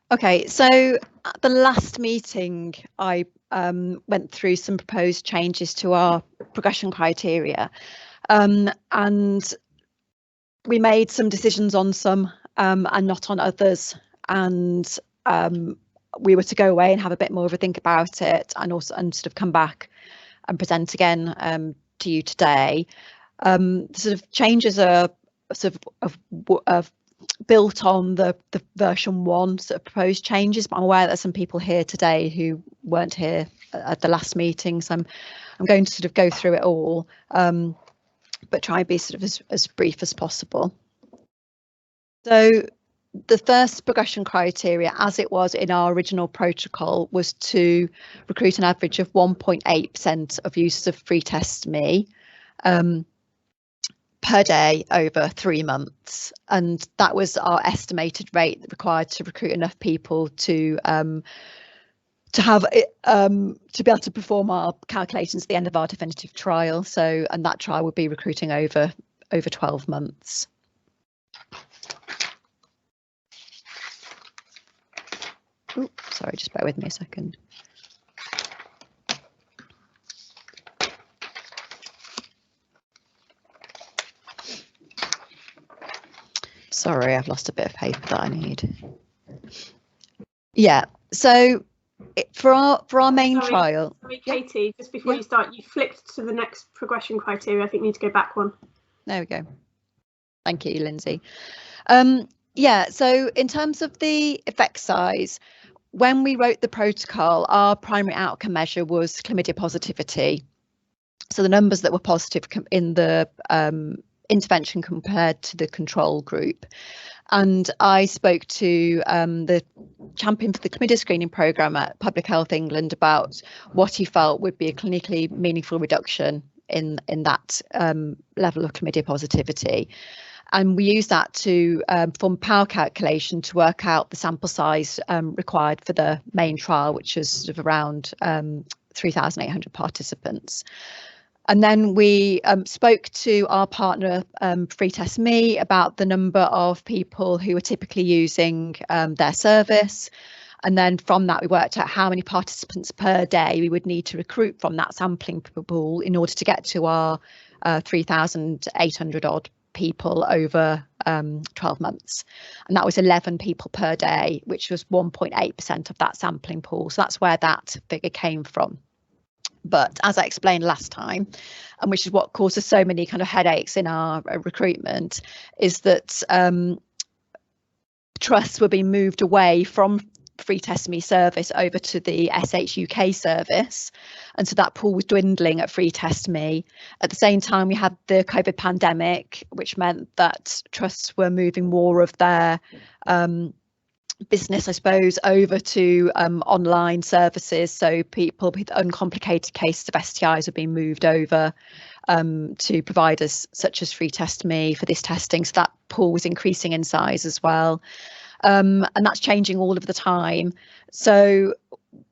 Okay, so at the last meeting, I went through some proposed changes to our progression criteria, and we made some decisions on some and not on others, and we were to go away and have a bit more of a think about it, and also sort of come back and present again to you today. Sort of changes are sort of built on the version 1 sort of proposed changes, but I'm aware that some people here today who weren't here at the last meeting, so I'm going to sort of go through it all, but try and be sort of as brief as possible. So the first progression criteria, as it was in our original protocol, was to recruit an average of 1.8% of users of Free Test Me per day over 3 months, and that was our estimated rate required to recruit enough people to have to be able to perform our calculations at the end of our definitive trial. So, and that trial would be recruiting over 12 months. Ooh, sorry, just bear with me a second. Sorry, I've lost a bit of paper that I need. Yeah, so for our main trial. Sorry, Katie, just before you start, you flipped to the next progression criteria. I think you need to go back one. There we go. Thank you, Lindsay. Yeah, so in terms of the effect size, when we wrote the protocol, our primary outcome measure was chlamydia positivity. So the numbers that were positive in the intervention compared to the control group. And I spoke to the champion for the chlamydia screening programme at Public Health England about what he felt would be a clinically meaningful reduction in that level of chlamydia positivity. And we used that to form power calculation to work out the sample size required for the main trial, which was sort of around 3,800 participants. And then we spoke to our partner, Free Test Me, about the number of people who are typically using their service. And then from that, we worked out how many participants per day we would need to recruit from that sampling pool in order to get to our 3,800 odd people over 12 months. And that was 11 people per day, which was 1.8% of that sampling pool. So that's where that figure came from. But as I explained last time, and which is what causes so many kind of headaches in our recruitment, is that trusts were being moved away from Free Test Me service over to the SHUK service, and so that pool was dwindling at Free Test Me. At the same time, we had the COVID pandemic, which meant that trusts were moving more of their business, I suppose, over to online services. So people with uncomplicated cases of STIs are being moved over to providers such as Free Test Me for this testing. So that pool was increasing in size as well. And that's changing all of the time. So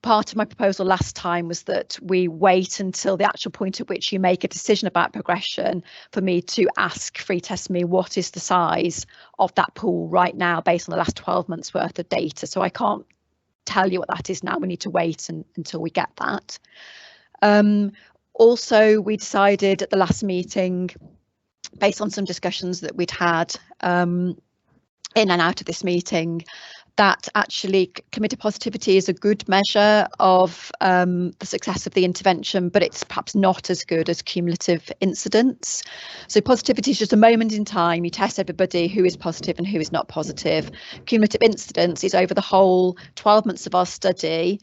part of my proposal last time was that we wait until the actual point at which you make a decision about progression for me to ask Free Test Me what is the size of that pool right now based on the last 12 months worth of data. So I can't tell you what that is now. We need to wait until we get that. Also, we decided at the last meeting, based on some discussions that we'd had in and out of this meeting, that actually chlamydia positivity is a good measure of the success of the intervention, but it's perhaps not as good as cumulative incidence. So positivity is just a moment in time. You test everybody who is positive and who is not positive. Cumulative incidence is over the whole 12 months of our study.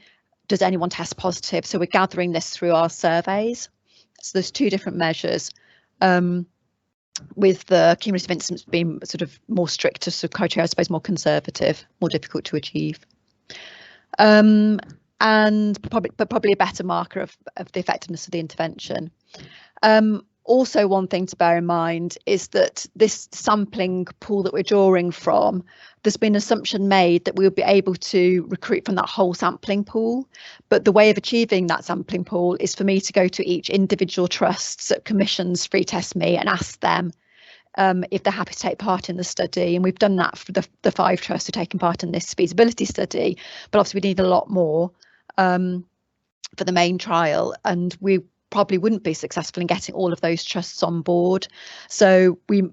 Does anyone test positive? So we're gathering this through our surveys. So there's two different measures. With the cumulative incidence being sort of more strict, so criteria, I suppose, more conservative, more difficult to achieve, and probably a better marker of the effectiveness of the intervention. Also, one thing to bear in mind is that this sampling pool that we're drawing from, there's been an assumption made that we'll be able to recruit from that whole sampling pool. But the way of achieving that sampling pool is for me to go to each individual trust that commissions Free Test Me and ask them, if they're happy to take part in the study, and we've done that for the 5 trusts who are taking part in this feasibility study, but obviously we need a lot more for the main trial, and we probably wouldn't be successful in getting all of those trusts on board. So we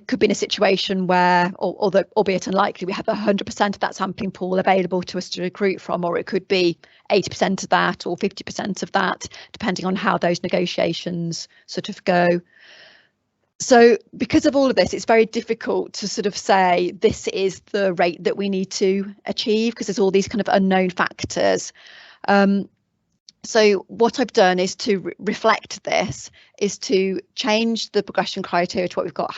could be in a situation where, although albeit unlikely, we have 100% of that sampling pool available to us to recruit from, or it could be 80% of that or 50% of that, depending on how those negotiations sort of go. So because of all of this, it's very difficult to sort of say this is the rate that we need to achieve, because there's all these kind of unknown factors. So what I've done is to reflect this, is to change the progression criteria to what we've got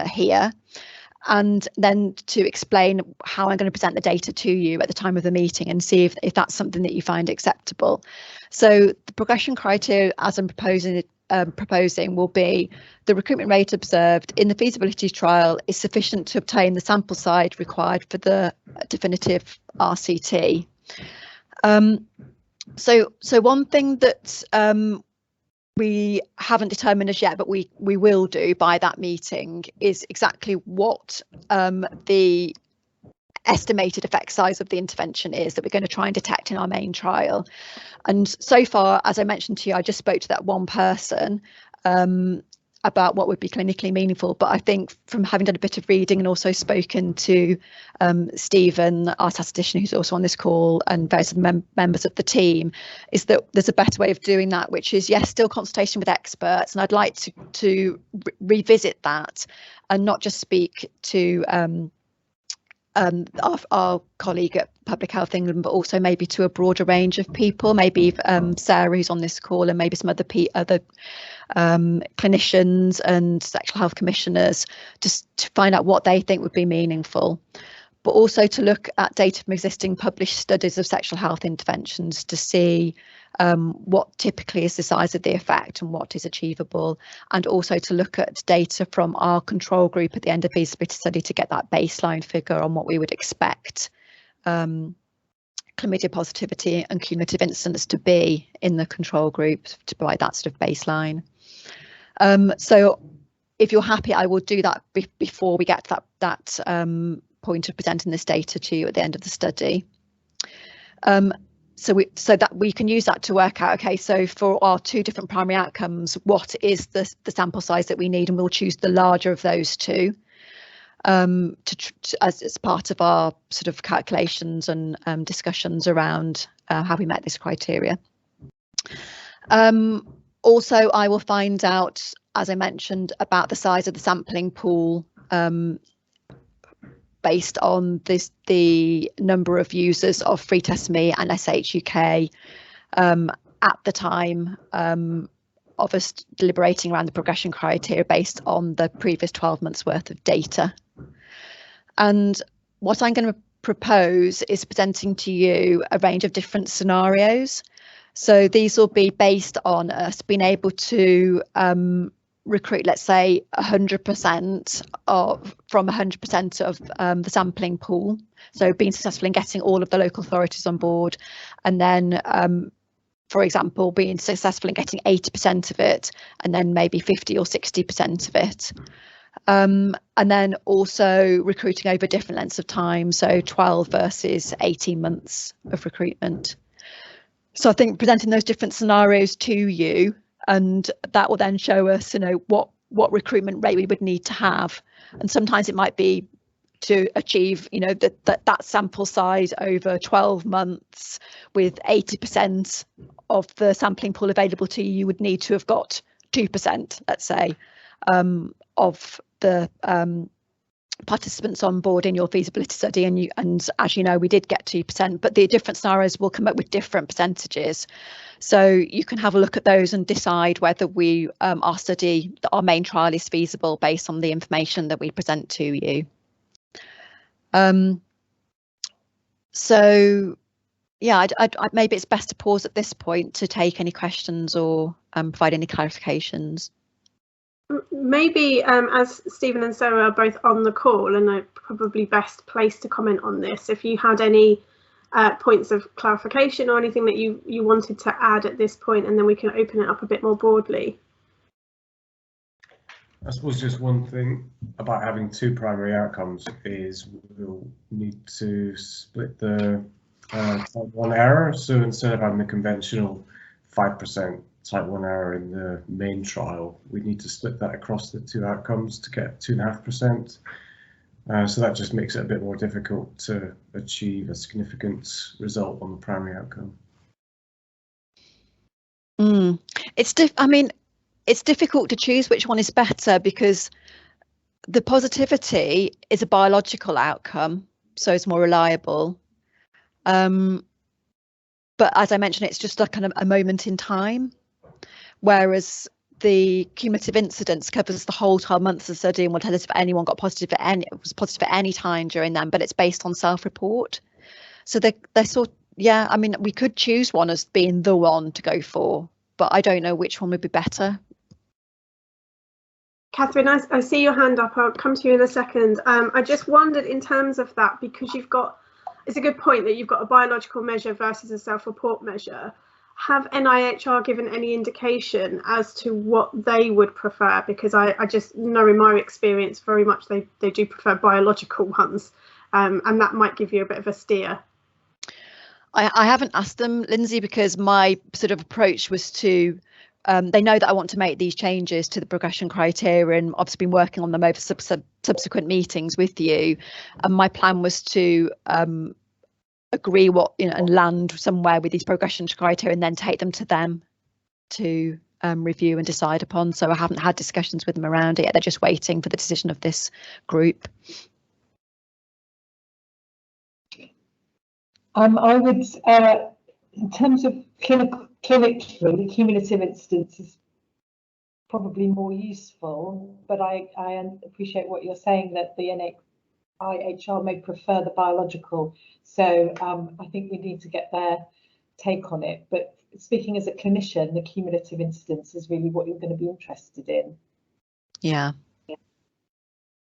here, and then to explain how I'm going to present the data to you at the time of the meeting, and see if that's something that you find acceptable. So the progression criteria, as I'm proposing, will be: the recruitment rate observed in the feasibility trial is sufficient to obtain the sample size required for the definitive RCT. So one thing that we haven't determined as yet, but we will do by that meeting, is exactly what the estimated effect size of the intervention is that we're going to try and detect in our main trial. And so far, as I mentioned to you, I just spoke to that one person about what would be clinically meaningful. But I think from having done a bit of reading and also spoken to Stephen, our statistician, who's also on this call, and various members of the team, is that there's a better way of doing that, which is, yes, still consultation with experts. And I'd like to revisit that and not just speak to our colleague at Public Health England, but also maybe to a broader range of people, maybe Sarah, who's on this call, and maybe some other clinicians and sexual health commissioners, just to find out what they think would be meaningful, but also to look at data from existing published studies of sexual health interventions to see what typically is the size of the effect and what is achievable, and also to look at data from our control group at the end of the feasibility study to get that baseline figure on what we would expect chlamydia positivity and cumulative incidence to be in the control group, to provide that sort of baseline. So if you're happy, I will do that before we get to that point of presenting this data to you at the end of the study. So that we can use that to work out, okay, so for our 2 different primary outcomes, what is the sample size that we need, and we'll choose the larger of those 2 as part of our sort of calculations and discussions around how we met this criteria. Also, I will find out, as I mentioned, about the size of the sampling pool based on the number of users of Free Test Me and SHUK at the time of us deliberating around the progression criteria based on the previous 12 months worth of data. And what I'm going to propose is presenting to you a range of different scenarios. So these will be based on us being able to recruit, let's say, 100% from 100% of the sampling pool. So being successful in getting all of the local authorities on board, and then, for example, being successful in getting 80% of it, and then maybe 50 or 60% of it. And then also recruiting over different lengths of time, so 12 versus 18 months of recruitment. So I think presenting those different scenarios to you, and that will then show us, you know, what recruitment rate we would need to have. And sometimes it might be to achieve, you know, that sample size over 12 months with 80% of the sampling pool available to you. You would need to have got 2%, let's say, of the participants on board in your feasibility study, and as you know, we did get 2%, but the different scenarios will come up with different percentages. So you can have a look at those and decide whether our main trial is feasible based on the information that we present to you. So yeah, maybe it's best to pause at this point to take any questions or provide any clarifications. Maybe as Stephen and Sarah are both on the call and are probably best placed to comment on this, if you had any points of clarification or anything that you wanted to add at this point, and then we can open it up a bit more broadly. I suppose just one thing about having two primary outcomes is we'll need to split the type 1 error. So instead of having the conventional 5% type 1 error in the main trial, we need to split that across the two outcomes to get 2.5%. So that just makes it a bit more difficult to achieve a significant result on the primary outcome. It's difficult to choose which one is better because the positivity is a biological outcome, so it's more reliable. But as I mentioned, it's just a kind of a moment in time, whereas the cumulative incidence covers the whole 12 months of the study and will tell us if anyone got positive was positive at any time during them, but it's based on self-report. So they're sort, yeah, I mean, we could choose one as being the one to go for, but I don't know which one would be better. Catherine, I see your hand up. I'll come to you in a second. I just wondered in terms of that, because it's a good point that you've got a biological measure versus a self-report measure. Have NIHR given any indication as to what they would prefer? Because I just know in my experience very much they do prefer biological ones, and that might give you a bit of a steer. I haven't asked them, Lindsay, because my sort of approach was to, they know that I want to make these changes to the progression criteria, and I've been working on them over subsequent meetings with you. And my plan was to agree and land somewhere with these progression criteria and then take them to them to review and decide upon. So I haven't had discussions with them around it yet. They're just waiting for the decision of this group. I would, in terms of clinically, the cumulative incidence is probably more useful, but I appreciate what you're saying, that the NIHR may prefer the biological. So I think we need to get their take on it. But speaking as a clinician, the cumulative incidence is really what you're going to be interested in. Yeah.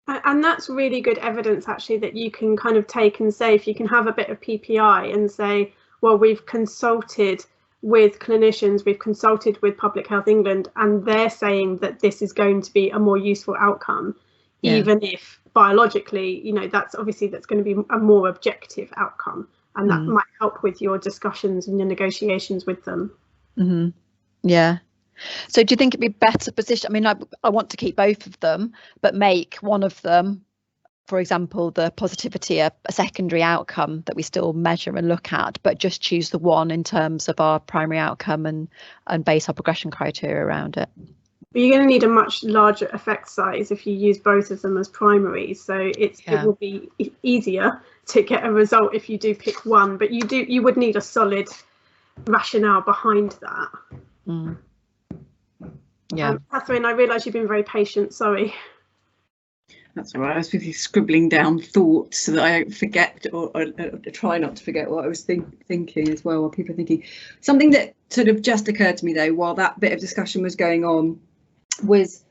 And that's really good evidence, actually, that you can kind of take and say, if you can have a bit of PPI and say, well, we've consulted with clinicians, we've consulted with Public Health England, and they're saying that this is going to be a more useful outcome, even if biologically, that's going to be a more objective outcome, and that might help with your discussions and your negotiations with them. Yeah. So do you think it'd be better position? I mean, I want to keep both of them, but make one of them, for example, the positivity, a secondary outcome that we still measure and look at, but just choose the one in terms of our primary outcome and base our progression criteria around it. But you're going to need a much larger effect size if you use both of them as primaries. So it will be easier to get a result if you do pick one, but you would need a solid rationale behind that. Yeah. Catherine, I realise you've been very patient. Sorry. That's all right. I was busy scribbling down thoughts so that I don't forget, or try not to forget what I was thinking as well, while people are thinking. Something that sort of just occurred to me, though, while that bit of discussion was going on, was,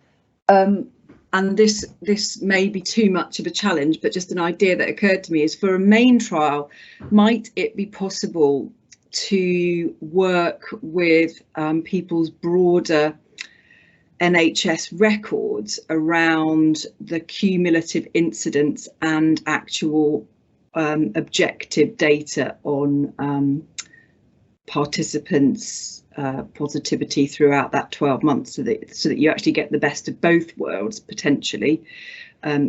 and this may be too much of a challenge, but just an idea that occurred to me is, for a main trial, might it be possible to work with people's broader NHS records around the cumulative incidence and actual objective data on participants' positivity throughout that 12 months, so that you actually get the best of both worlds, potentially,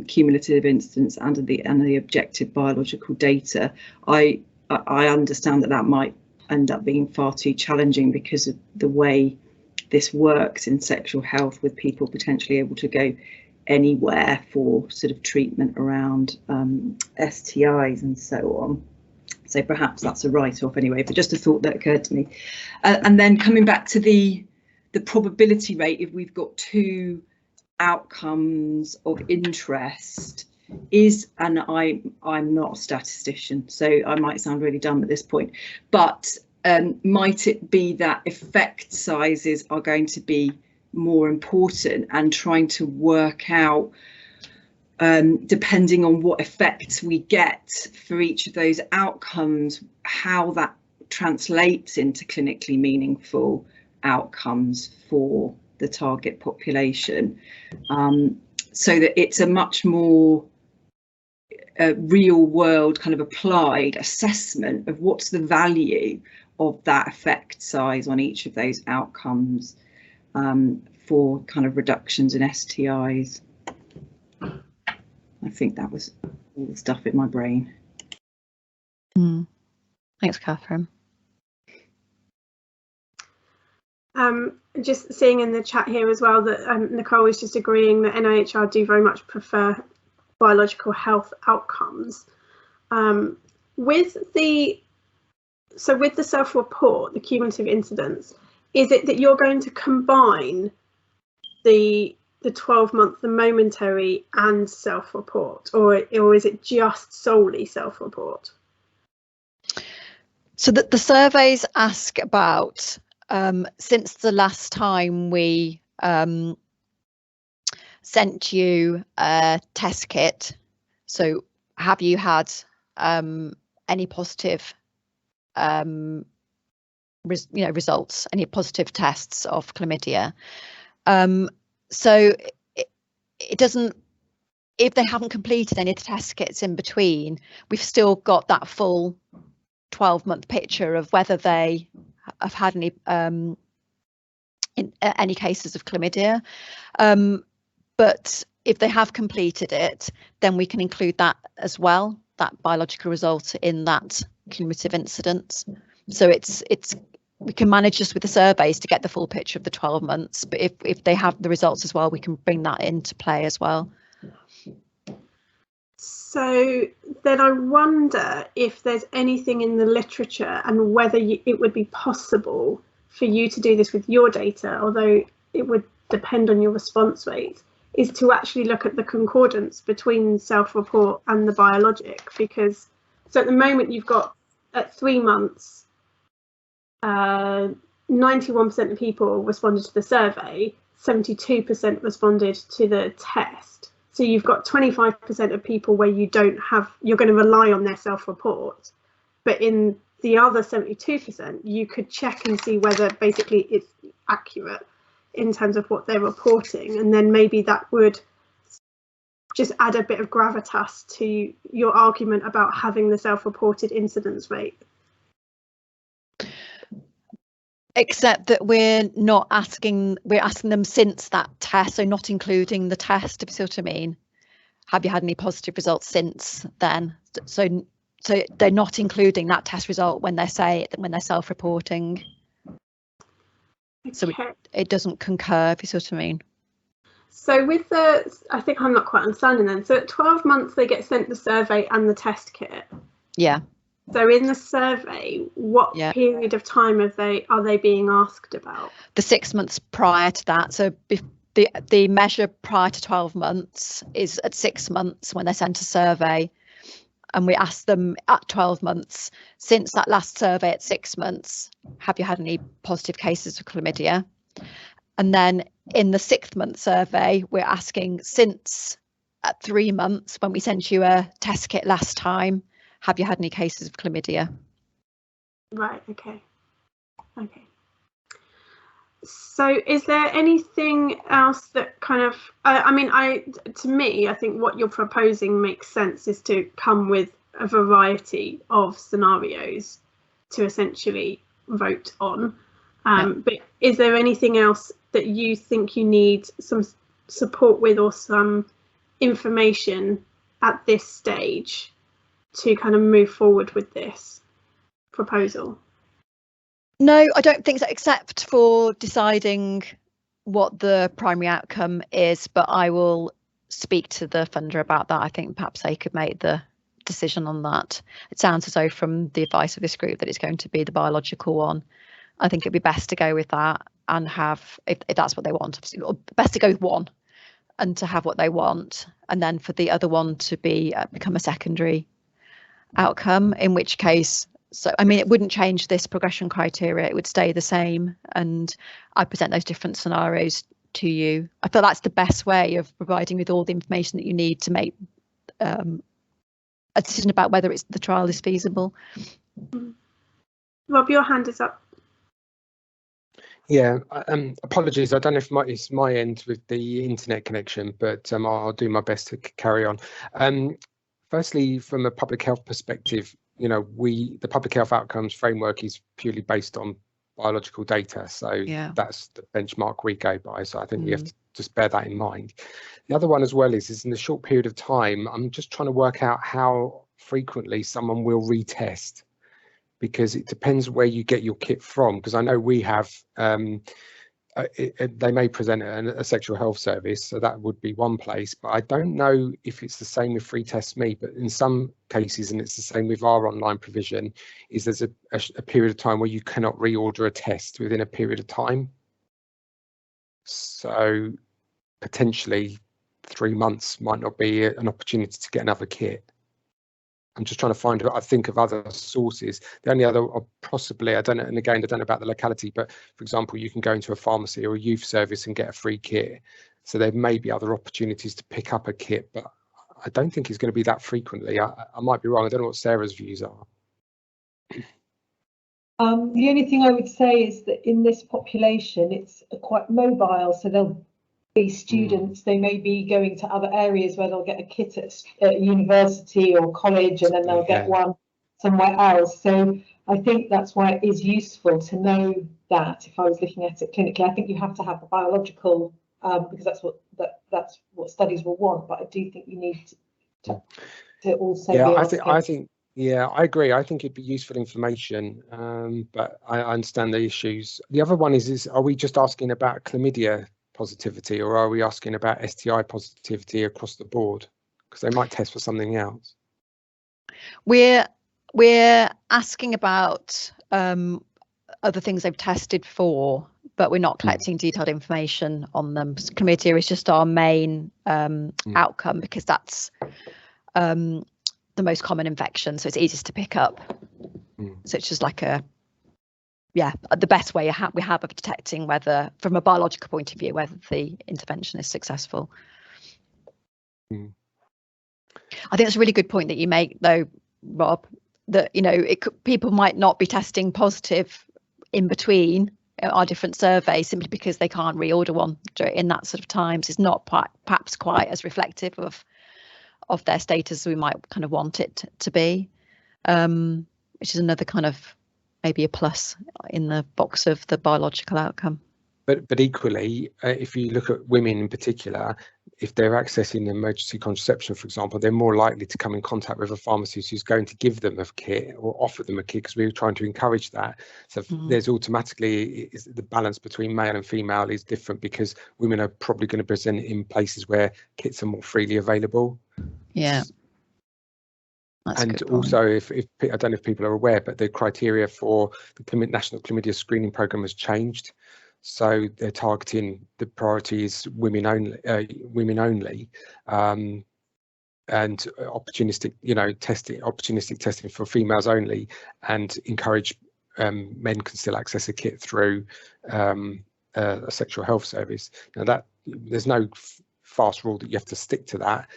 cumulative incidence and the objective biological data. I understand that might end up being far too challenging because of the way this works in sexual health, with people potentially able to go anywhere for sort of treatment around STIs and so on. So perhaps that's a write-off anyway, but just a thought that occurred to me. And then coming back to the probability rate, if we've got two outcomes of interest, and I'm not a statistician, so I might sound really dumb at this point, but might it be that effect sizes are going to be more important, and trying to work out, depending on what effects we get for each of those outcomes, how that translates into clinically meaningful outcomes for the target population, so that it's a much more real world kind of applied assessment of what's the value of that effect size on each of those outcomes for kind of reductions in STIs. I think that was all the stuff in my brain. Thanks, Catherine. Just seeing in the chat here as well that Nicole was just agreeing that NIHR do very much prefer biological health outcomes. With the self-report, the cumulative incidence, is it that you're going to combine the 12-month, the momentary and self-report, or is it just solely self-report? So that the surveys ask about since the last time we sent you a test kit, so have you had any positive results, any positive tests of chlamydia? So it doesn't, if they haven't completed any of the test kits in between, we've still got that full 12-month picture of whether they have had any cases of chlamydia. But if they have completed it, then we can include that as well, that biological result in that cumulative incidence. So we can manage just with the surveys to get the full picture of the 12 months, but if they have the results as well, we can bring that into play as well. So then I wonder if there's anything in the literature and whether it would be possible for you to do this with your data, although it would depend on your response rate, is to actually look at the concordance between self-report and the biologic. Because so at the moment you've got at 3 months, 91% of people responded to the survey, 72% responded to the test. So you've got 25% of people where you don't have, you're going to rely on their self-report, but in the other 72%, you could check and see whether basically it's accurate in terms of what they're reporting, and then maybe that would just add a bit of gravitas to your argument about having the self-reported incidence rate. Except that we're asking them since that test, so not including the test, if you see what I mean. Have you had any positive results since then? So they're not including that test result when they're self-reporting. Okay. So it doesn't concur, if you see what I mean. So with I think I'm not quite understanding then. So at 12 months they get sent the survey and the test kit. Yeah. So in the survey, what period of time are they being asked about? The 6 months prior to that. So the measure prior to 12 months is at 6 months when they sent a survey, and we asked them at 12 months, since that last survey at 6 months, have you had any positive cases of chlamydia? And then in the 6th month survey, we're asking since at 3 months when we sent you a test kit last time, have you had any cases of chlamydia? Right, okay. So is there anything else that kind of, to me, I think what you're proposing makes sense, is to come with a variety of scenarios to essentially vote on. But is there anything else that you think you need some support with, or some information at this stage to kind of move forward with this proposal? No, I don't think so, except for deciding what the primary outcome is, but I will speak to the funder about that. I think perhaps they could make the decision on that. It sounds as though from the advice of this group that it's going to be the biological one. I think it'd be best to go with that and have, if that's what they want, obviously, best to go with one and to have what they want, and then for the other one to become a secondary outcome, in which case, it wouldn't change this progression criteria, it would stay the same, and I present those different scenarios to you. I feel that's the best way of providing with all the information that you need to make a decision about whether the trial is feasible. Rob, your hand is up. Yeah, apologies. I don't know if it's my end with the internet connection, but I'll do my best to carry on. Firstly, from a public health perspective, you know, the public health outcomes framework is purely based on biological data. So that's the benchmark we go by. So I think we have to just bear that in mind. The other one as well is in a short period of time, I'm just trying to work out how frequently someone will retest, because it depends where you get your kit from. Because I know we have, they may present a sexual health service, so that would be one place, but I don't know if it's the same with Free Test Me, but in some cases, and it's the same with our online provision, is there's a period of time where you cannot reorder a test within a period of time. So potentially 3 months might not be an opportunity to get another kit. I'm just trying to think of other sources. The only other, or possibly, I don't know, and again, I don't know about the locality, but for example, you can go into a pharmacy or a youth service and get a free kit. So there may be other opportunities to pick up a kit, but I don't think it's going to be that frequently. I might be wrong. I don't know what Sarah's views are. The only thing I would say is that in this population, it's quite mobile, so they'll be students, they may be going to other areas where they'll get a kit at university or college, and then they'll get one somewhere else. So I think that's why it is useful to know that. If I was looking at it clinically, I think you have to have a biological, because that's what studies will want. But I do think you need to also be able I think I agree. I think it'd be useful information, but I understand the issues. The other one is are we just asking about chlamydia positivity, or are we asking about STI positivity across the board? Because they might test for something else. We're asking about other things they've tested for, but we're not collecting detailed information on them. Chlamydia is just our main outcome, because that's the most common infection, so it's easiest to pick up. So it's just like the best way we have of detecting whether, from a biological point of view, whether the intervention is successful. I think that's a really good point that you make, though, Rob, that, you know, people might not be testing positive in between our different surveys simply because they can't reorder one in that sort of times. It's not perhaps quite as reflective of their status as we might kind of want it to be, which is another kind of maybe a plus in the box of the biological outcome. But equally, if you look at women in particular, if they're accessing emergency contraception, for example, they're more likely to come in contact with a pharmacist who's going to give them a kit or offer them a kit, because we're trying to encourage that. So there's automatically the balance between male and female is different, because women are probably going to present in places where kits are more freely available. Yeah. That's and also, if I don't know if people are aware, but the criteria for the National Chlamydia Screening Programme has changed. So they're targeting, the priority is women only, and opportunistic, opportunistic testing for females only, and encourage men can still access a kit through a sexual health service. Now that there's no fast rule that you have to stick to that,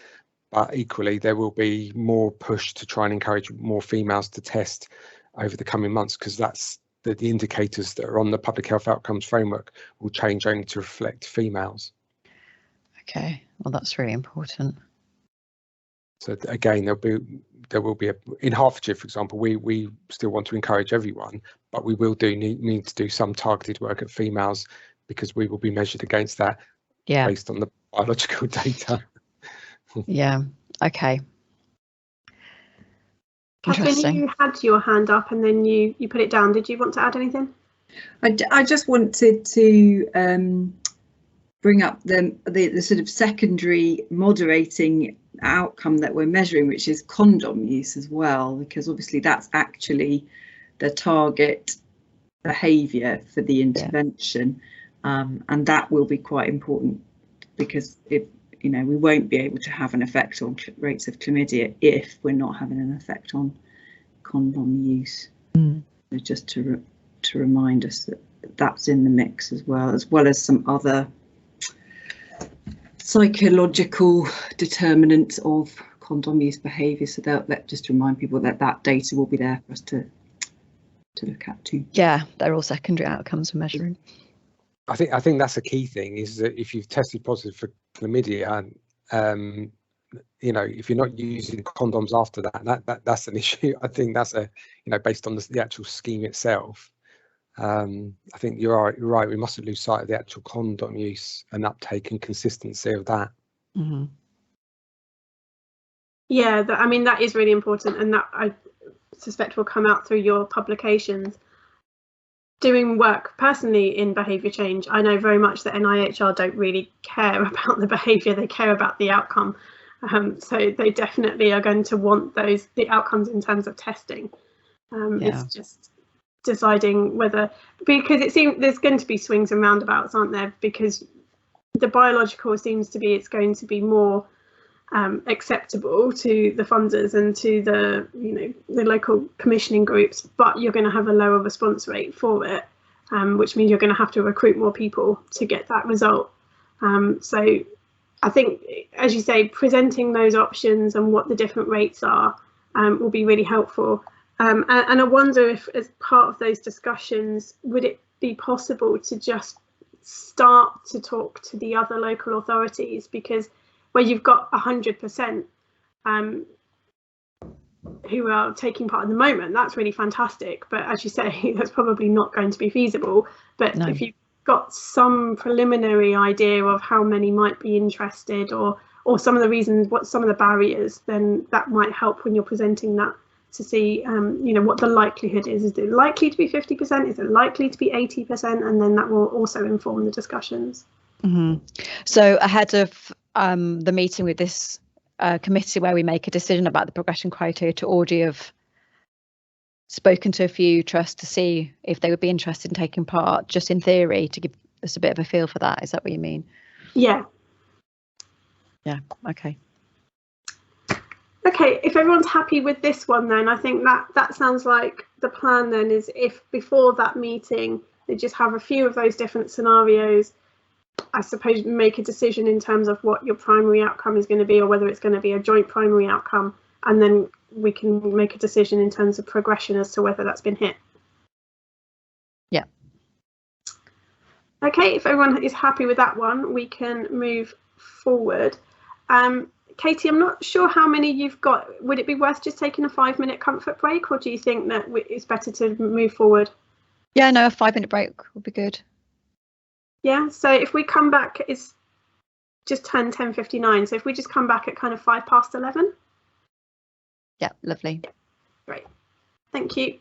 but equally there will be more push to try and encourage more females to test over the coming months, because that's the indicators that are on the public health outcomes framework will change only to reflect females. Okay, well, that's really important. So again, there will be in Hertfordshire, for example, we still want to encourage everyone, but we will need to do some targeted work at females, because we will be measured against that based on the biological data. Yeah. Okay. Catherine, you had your hand up and then you put it down. Did you want to add anything? I just wanted to bring up the sort of secondary moderating outcome that we're measuring, which is condom use as well, because obviously that's actually the target behaviour for the intervention, and that will be quite important, because we won't be able to have an effect on rates of chlamydia if we're not having an effect on condom use. So just to remind us that that's in the mix as well as some other psychological determinants of condom use behaviour. So just to remind people that data will be there for us to look at too. Yeah, they're all secondary outcomes we're measuring. I think that's a key thing, is that if you've tested positive for chlamydia, you know, if you're not using condoms after that's an issue. I think that's a, you know, based on the actual scheme itself. I think you're right. We mustn't lose sight of the actual condom use and uptake and consistency of that. Mm-hmm. Yeah, I mean, that is really important, and that I suspect will come out through your publications. Doing work personally in behaviour change, I know very much that NIHR don't really care about the behaviour, they care about the outcome. So they definitely are going to want the outcomes in terms of testing. It's just deciding whether, because it seems there's going to be swings and roundabouts, aren't there? Because the biological seems to be, it's going to be more acceptable to the funders and to the, you know, the local commissioning groups, but you're going to have a lower response rate for it, which means you're going to have to recruit more people to get that result. So I think, as you say, presenting those options and what the different rates are will be really helpful. And I wonder if, as part of those discussions, would it be possible to just start to talk to the other local authorities, because where you've got 100% who are taking part at the moment, that's really fantastic. But as you say, that's probably not going to be feasible. But no. If you've got some preliminary idea of how many might be interested, or some of the reasons, what some of the barriers, then that might help when you're presenting that, to see you know, what the likelihood is. Is it likely to be 50%? Is it likely to be 80%? And then that will also inform the discussions. Mm-hmm. So ahead of the meeting with this committee, where we make a decision about the progression criteria, to already have spoken to a few trusts to see if they would be interested in taking part, just in theory, to give us a bit of a feel for that. Is that what you mean? Yeah. Yeah. Okay. Okay, if everyone's happy with this one, then I think that sounds like the plan then, is if before that meeting they just have a few of those different scenarios, I suppose make a decision in terms of what your primary outcome is going to be, or whether it's going to be a joint primary outcome, and then we can make a decision in terms of progression as to whether that's been hit. Yeah. Okay, if everyone is happy with that one, we can move forward. Katie, I'm not sure how many you've got. Would it be worth just taking a 5-minute comfort break, or do you think that it's better to move forward? Yeah, no, a 5-minute break would be good. Yeah, so if we come back, it's just 10:59. So if we just come back at kind of 11:05. Yeah, lovely. Great. Thank you.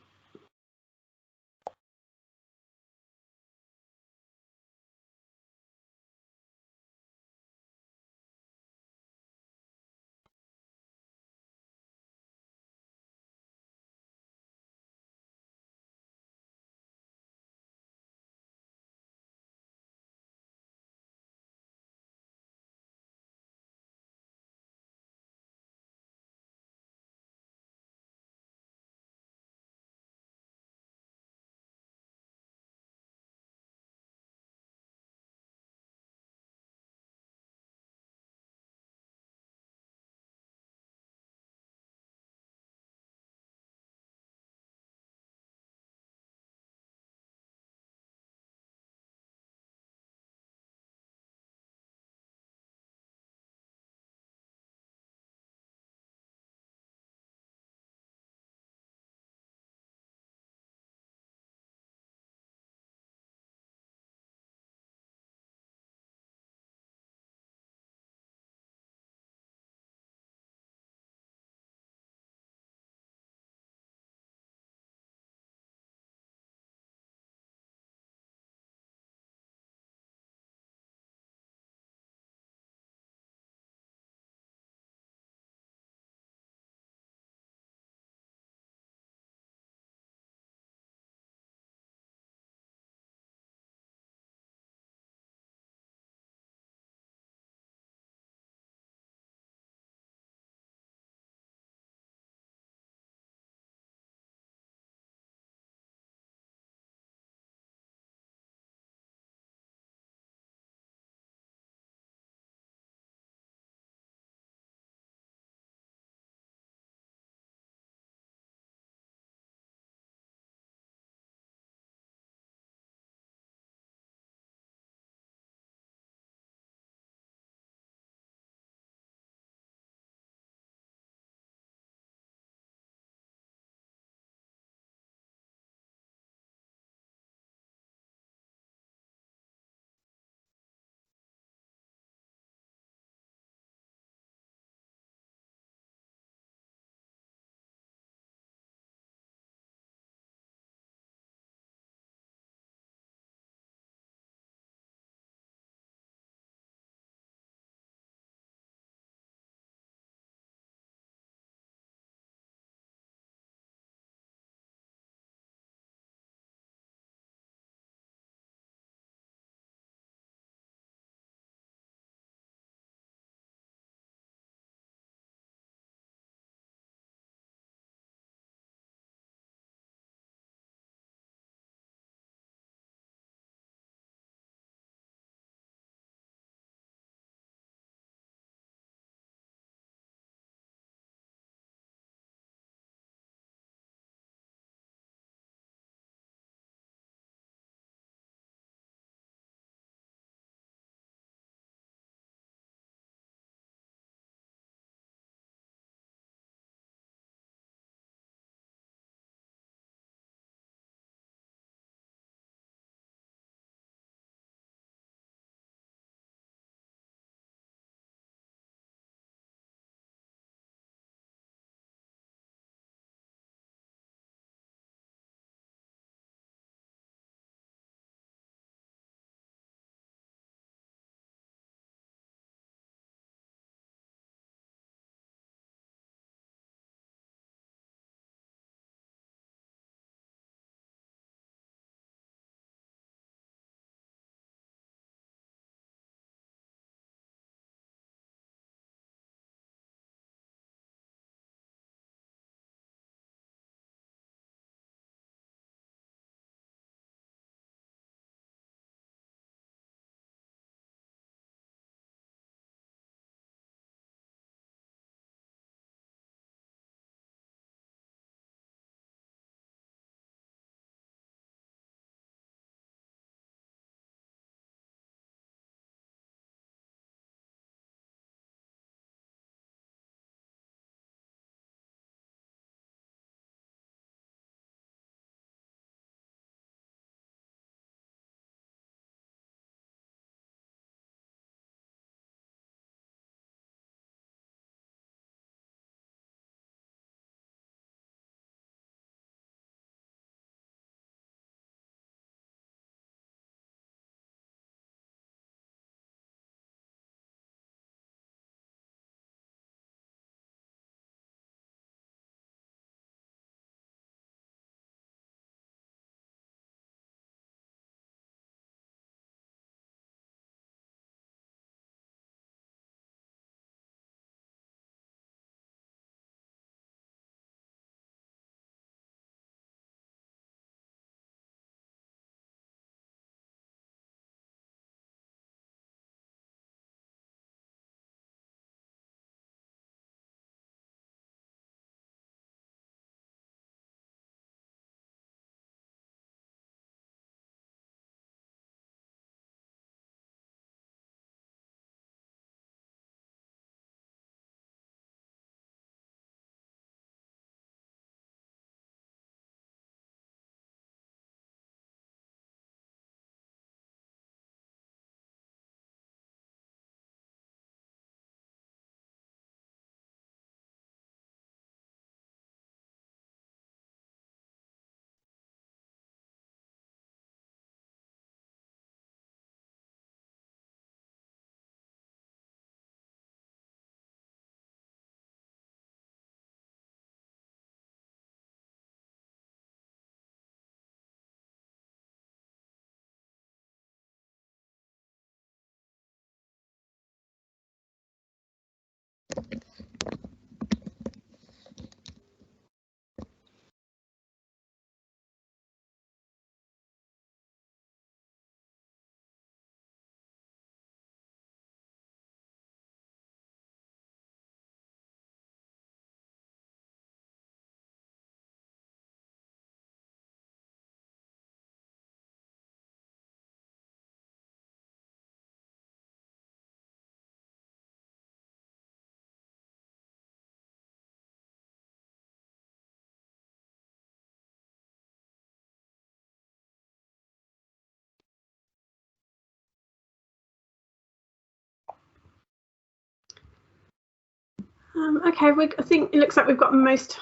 Okay, I think it looks like we've got most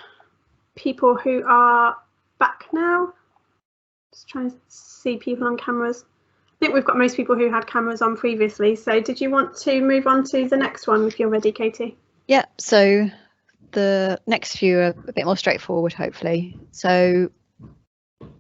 people who are back now. Just trying to see people on cameras. I think we've got most people who had cameras on previously. So did you want to move on to the next one if you're ready, Katie? Yeah, so the next few are a bit more straightforward, hopefully. So there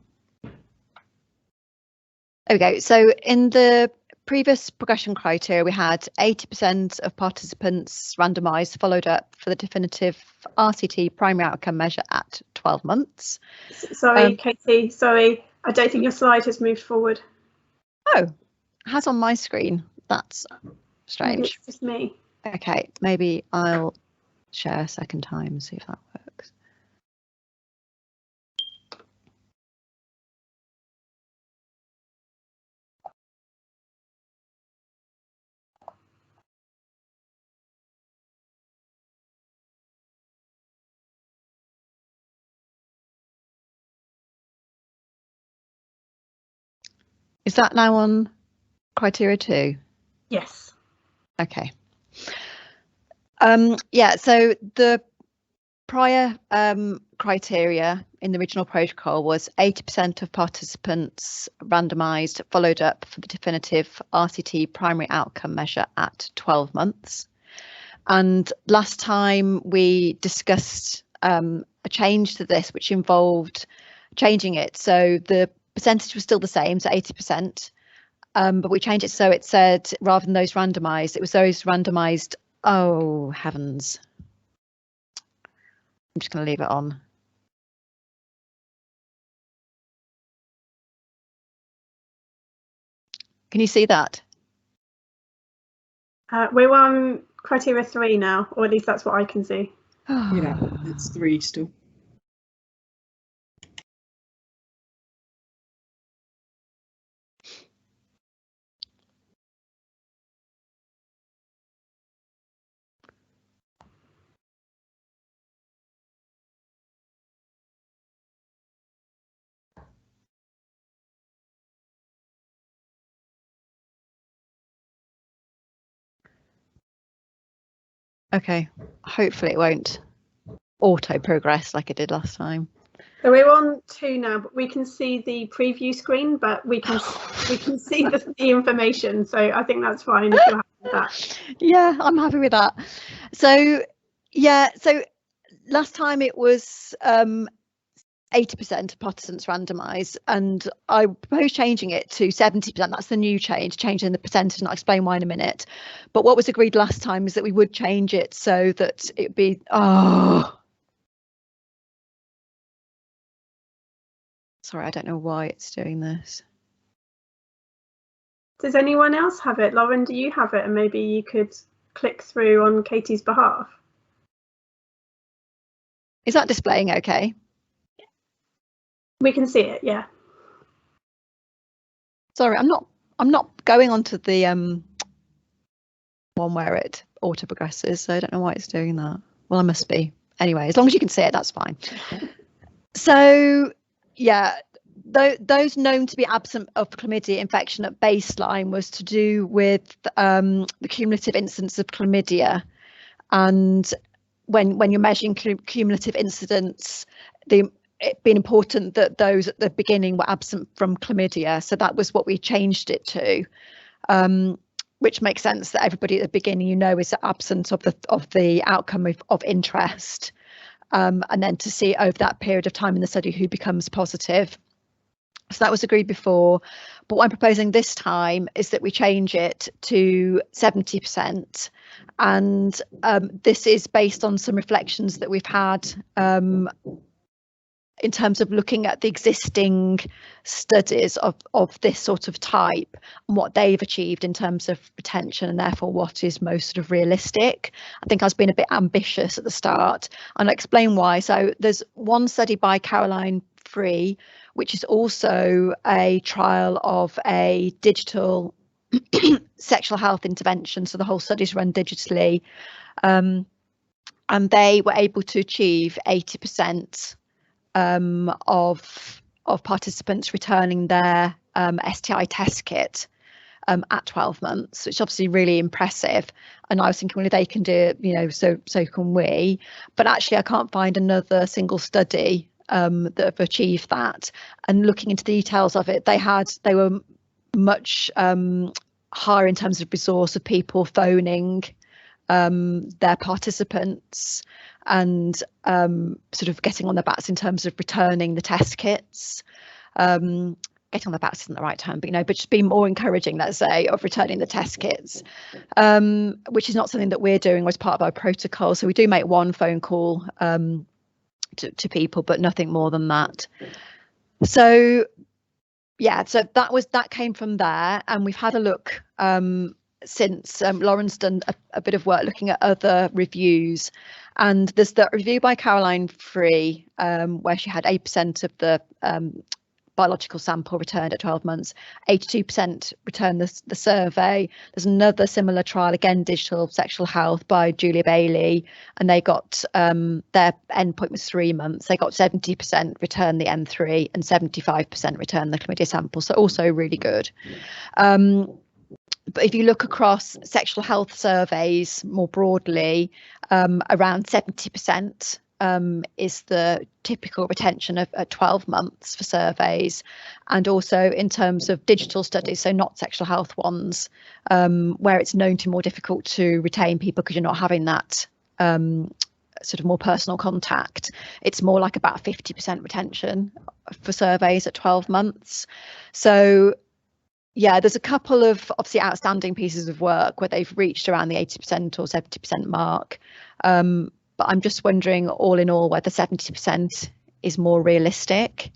we go. So in the previous progression criteria, we had 80% of participants randomised, followed up for the definitive RCT primary outcome measure at 12 months. Sorry, Katie, sorry. I don't think your slide has moved forward. Oh, it has on my screen. That's strange. Maybe it's just me. Okay, maybe I'll share a second time and see if that works. Is that now on criteria 2? Yes. Okay. Yeah, so the prior criteria in the original protocol was 80% of participants randomised, followed up for the definitive RCT primary outcome measure at 12 months. And last time we discussed a change to this, which involved changing it. So the percentage was still the same, so 80%, but we changed it so it said, rather than those randomised, it was those randomised. Oh, heavens. I'm just going to leave it on. Can you see that? We're on criteria 3 now, or at least that's what I can see. Yeah, it's 3 still. Okay, hopefully it won't auto progress like it did last time. So we're on 2 now, but we can see the preview screen, but we can see the information. So I think that's fine if you're happy with that. Yeah, I'm happy with that. So yeah, so last time it was 80% of participants randomised, and I propose changing it to 70%. That's the new change, changing the percentage, and I'll explain why in a minute. But what was agreed last time is that we would change it so that it'd be, sorry, I don't know why it's doing this. Does anyone else have it? Lauren, do you have it? And maybe you could click through on Katie's behalf. Is that displaying okay? We can see it, yeah. Sorry, I'm not going onto the one where it auto progresses, so I don't know why it's doing that. Well, I must be. Anyway, as long as you can see it, that's fine. So yeah, those known to be absent of chlamydia infection at baseline was to do with the cumulative incidence of chlamydia, and when you're measuring cumulative incidence, it being important that those at the beginning were absent from chlamydia. So that was what we changed it to, which makes sense that everybody at the beginning, is absent of the outcome of interest, and then to see over that period of time in the study who becomes positive. So that was agreed before, but what I'm proposing this time is that we change it to 70%, and this is based on some reflections that we've had in terms of looking at the existing studies of this sort of type and what they've achieved in terms of retention, and therefore what is most sort of realistic. I think I was being a bit ambitious at the start, and I'll explain why. So there's one study by Caroline Free, which is also a trial of a digital sexual health intervention. So the whole study is run digitally, and they were able to achieve 80% of participants returning their STI test kit at 12 months, which is obviously really impressive. And I was thinking, well, if they can do it, you know, so can we. But actually, I can't find another single study that have achieved that. And looking into the details of it, they were much higher in terms of resource of people phoning their participants and sort of getting on their backs in terms of returning the test kits. Getting on the backs isn't the right term, but but just being more encouraging, let's say, of returning the test kits, which is not something that we're doing as part of our protocol. So we do make one phone call to people, but nothing more than that. So yeah, so that came from there, and we've had a look since. Lauren's done a bit of work looking at other reviews, and there's the review by Caroline Free, where she had 8% of the biological sample returned at 12 months, 82% returned the survey. There's another similar trial, again, digital sexual health, by Julia Bailey, and they got their endpoint was 3 months. They got 70% return the M3 and 75% return the chlamydia sample, so also really good. But if you look across sexual health surveys more broadly, around 70% is the typical retention of 12 months for surveys. And also in terms of digital studies, so not sexual health ones, where it's known to be more difficult to retain people because you're not having that sort of more personal contact, it's more like about 50% retention for surveys at 12 months. So yeah, there's a couple of obviously outstanding pieces of work where they've reached around the 80% or 70% mark. But I'm just wondering, all in all, whether 70% is more realistic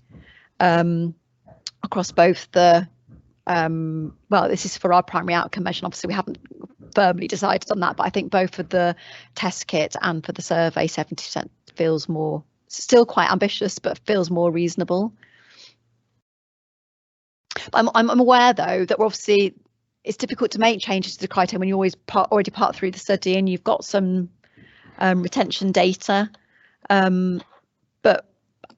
across both the, well, this is for our primary outcome measure. Obviously, we haven't firmly decided on that, but I think both for the test kit and for the survey, 70% feels more, still quite ambitious, but feels more reasonable. I'm aware, though, that we're obviously, it's difficult to make changes to the criteria when you already part through the study and you've got some retention data, but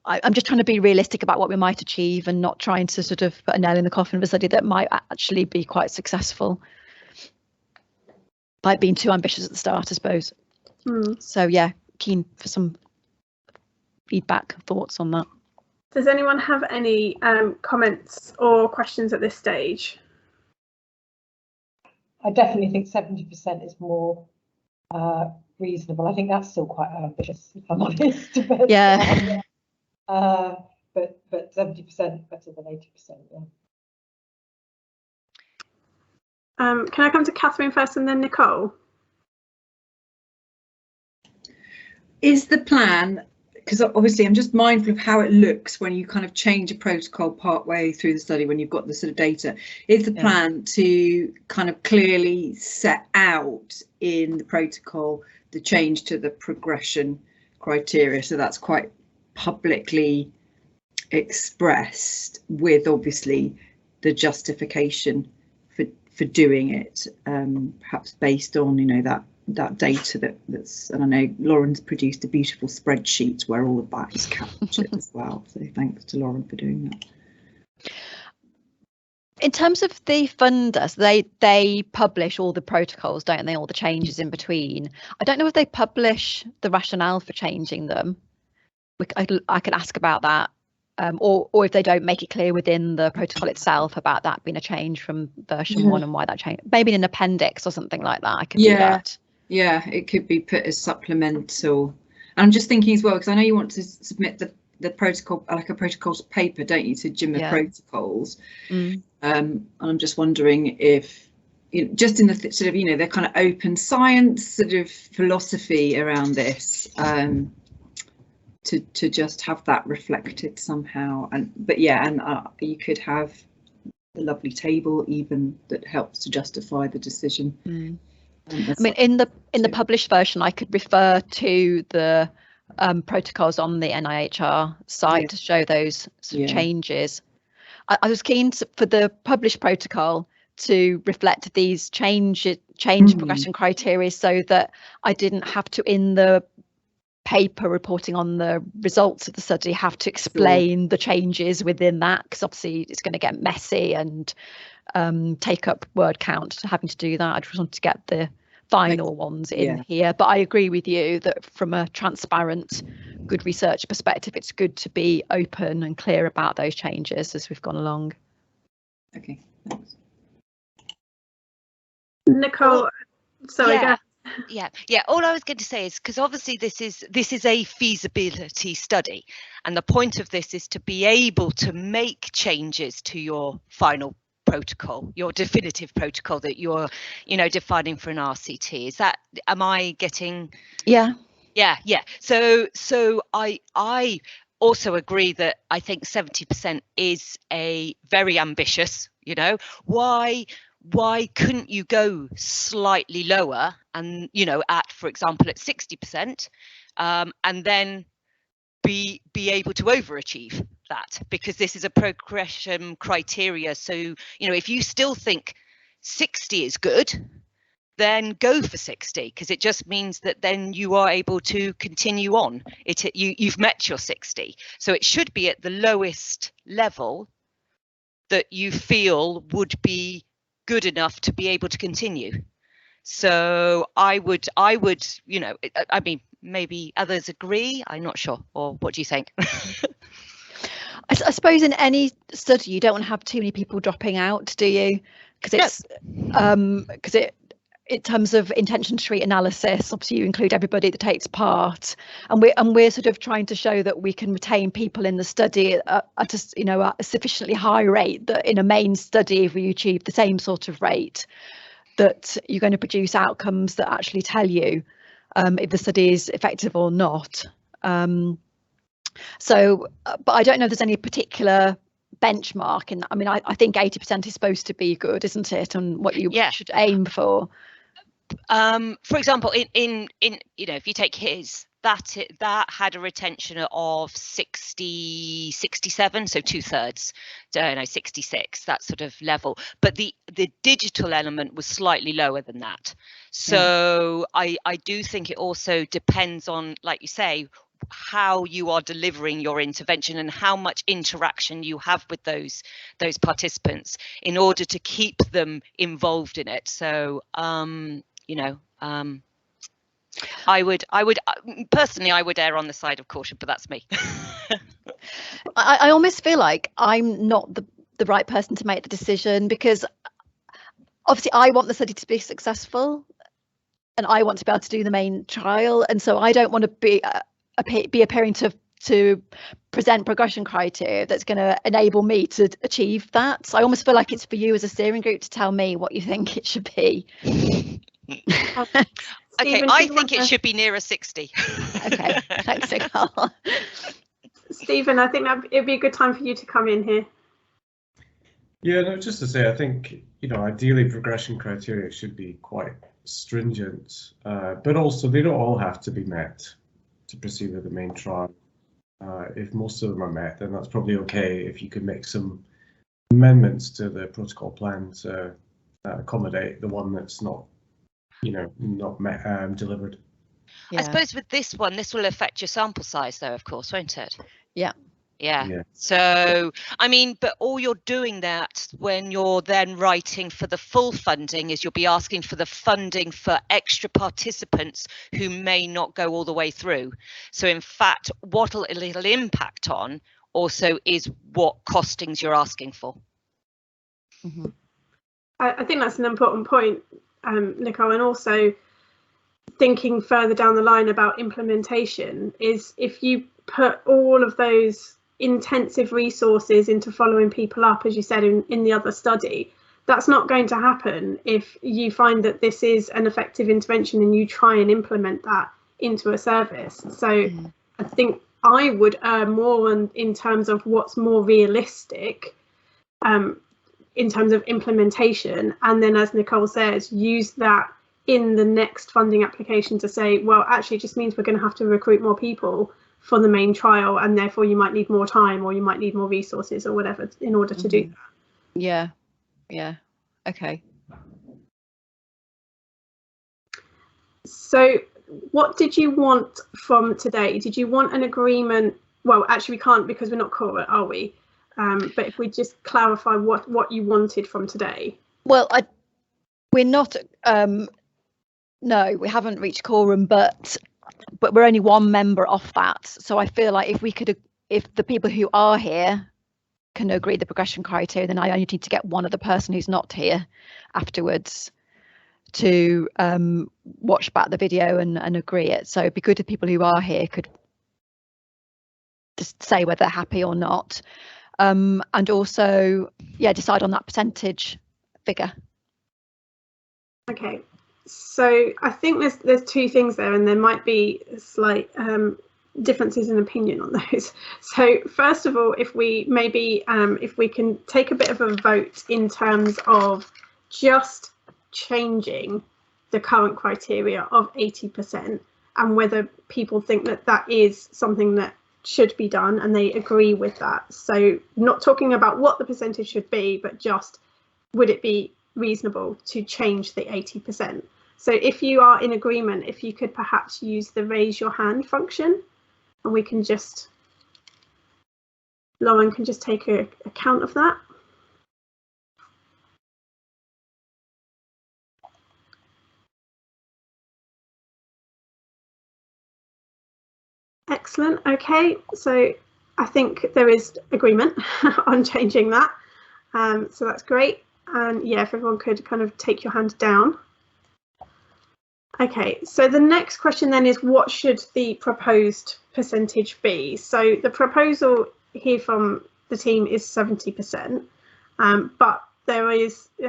I'm just trying to be realistic about what we might achieve and not trying to sort of put a nail in the coffin of a study that might actually be quite successful by being too ambitious at the start, I suppose. So yeah, keen for some feedback, thoughts on that. Does anyone have any comments or questions at this stage? I definitely think 70% is more reasonable. I think that's still quite ambitious, if I'm honest. But, yeah. But 70% better than 80%. Yeah. Can I come to Catherine first and then Nicole? Is the plan, because obviously I'm just mindful of how it looks when you kind of change a protocol partway through the study, when you've got the sort of data, is the plan to kind of clearly set out in the protocol the change to the progression criteria, so that's quite publicly expressed, with obviously the justification for doing it, perhaps based on that data that's, and I know Lauren's produced a beautiful spreadsheet where all of that is captured as well, so thanks to Lauren for doing that. In terms of the funders, they publish all the protocols, don't they? All the changes in between. I don't know if they publish the rationale for changing them. I could ask about that, or if they don't make it clear within the protocol itself about that being a change from version 1 and why that changed. Maybe in an appendix or something like that. I could do that. Yeah, it could be put as supplemental. And I'm just thinking as well, because I know you want to submit the protocol, like a protocols paper, don't you, to GIMA protocols. And I'm just wondering if, just in the sort of, the kind of open science sort of philosophy around this, to just have that reflected somehow. But you could have a lovely table even that helps to justify the decision. I mean, in the published version, I could refer to the protocols on the NIHR site to show those sort of changes. I was keen for the published protocol to reflect these change progression criteria, so that I didn't have to, in the paper reporting on the results of the study, have to explain the changes within that, because obviously it's going to get messy and take up word count having to do that. I just wanted to get the final ones in here. But I agree with you that from a transparent, good research perspective, it's good to be open and clear about those changes as we've gone along. Okay, thanks. Nicole, sorry, go. Yeah. All I was going to say is, because obviously this is a feasibility study, and the point of this is to be able to make changes to your final protocol, your definitive protocol that you're, defining for an RCT. Am I getting? Yeah. So I also agree that I think 70% is a very ambitious. Why couldn't you go slightly lower and, for example, at 60%, and then be able to overachieve that? Because this is a progression criteria. So, if you still think 60 is good, then go for 60, because it just means that then you are able to continue on. You've met your 60. So it should be at the lowest level that you feel would be good enough to be able to continue. So I would, I mean, maybe others agree, I'm not sure. Or what do you think? I suppose in any study you don't want to have too many people dropping out, do you? Because it's in terms of intention to treat analysis, obviously you include everybody that takes part, and we're sort of trying to show that we can retain people in the study at a sufficiently high rate that in a main study, if we achieve the same sort of rate, that you're going to produce outcomes that actually tell you if the study is effective or not. But I don't know if there's any particular benchmark in that. I mean, I think 80% is supposed to be good, isn't it? And what you should aim for. For example, in if you take his, that had a retention of 67, so 2/3, 66, that sort of level. But the digital element was slightly lower than that. So I do think it also depends on, like you say, how you are delivering your intervention and how much interaction you have with those participants in order to keep them involved in it. So I would personally, I would err on the side of caution, but that's me. I almost feel like I'm not the right person to make the decision, because obviously I want the study to be successful and I want to be able to do the main trial, and so I don't want to be appearing to present progression criteria that's going to enable me to achieve that. So I almost feel like it's for you as a steering group to tell me what you think it should be. Okay, I think it should be nearer 60. Okay, thanks, Nicole. Stephen, I think that it'd be a good time for you to come in here. Yeah, no, just to say, I think, ideally progression criteria should be quite stringent, but also they don't all have to be met to proceed with the main trial. If most of them are met, then that's probably okay if you can make some amendments to the protocol plan to accommodate the one that's not delivered. Yeah. I suppose with this one, this will affect your sample size though, of course, won't it? Yeah. So, I mean, but all you're doing that when you're then writing for the full funding is you'll be asking for the funding for extra participants who may not go all the way through. So in fact, what it'll impact on also is what costings you're asking for. Mm-hmm. I think that's an important point, Nicole, and also thinking further down the line about implementation is if you put all of those intensive resources into following people up, as you said in the other study, that's not going to happen if you find that this is an effective intervention and you try and implement that into a service. So I think I would err more in terms of what's more realistic in terms of implementation, and then, as Nicole says, use that in the next funding application to say, well, actually it just means we're going to have to recruit more people for the main trial, and therefore you might need more time or you might need more resources or whatever in order to do that. Yeah. Okay. So what did you want from today? Did you want an agreement? Well, actually we can't, because we're not caught, are we? But if we just clarify what you wanted from today. Well, we're not. No, we haven't reached quorum, but we're only one member off that. So I feel like if the people who are here can agree the progression criteria, then I only need to get one other person who's not here afterwards to watch back the video and agree it. So it'd be good if people who are here could just say whether they're happy or not, and also decide on that percentage figure. Okay, so I think there's two things there, and there might be slight differences in opinion on those. So first of all, if we can take a bit of a vote in terms of just changing the current criteria of 80%, and whether people think that is something that should be done and they agree with that. So not talking about what the percentage should be, but just would it be reasonable to change the 80%. So if you are in agreement, if you could perhaps use the raise your hand function, and we can just, Lauren can just take a count of that. Excellent. Okay, so I think there is agreement on changing that. So that's great. And yeah, if everyone could kind of take your hand down. Okay, so the next question then is, what should the proposed percentage be? So the proposal here from the team is 70%, but there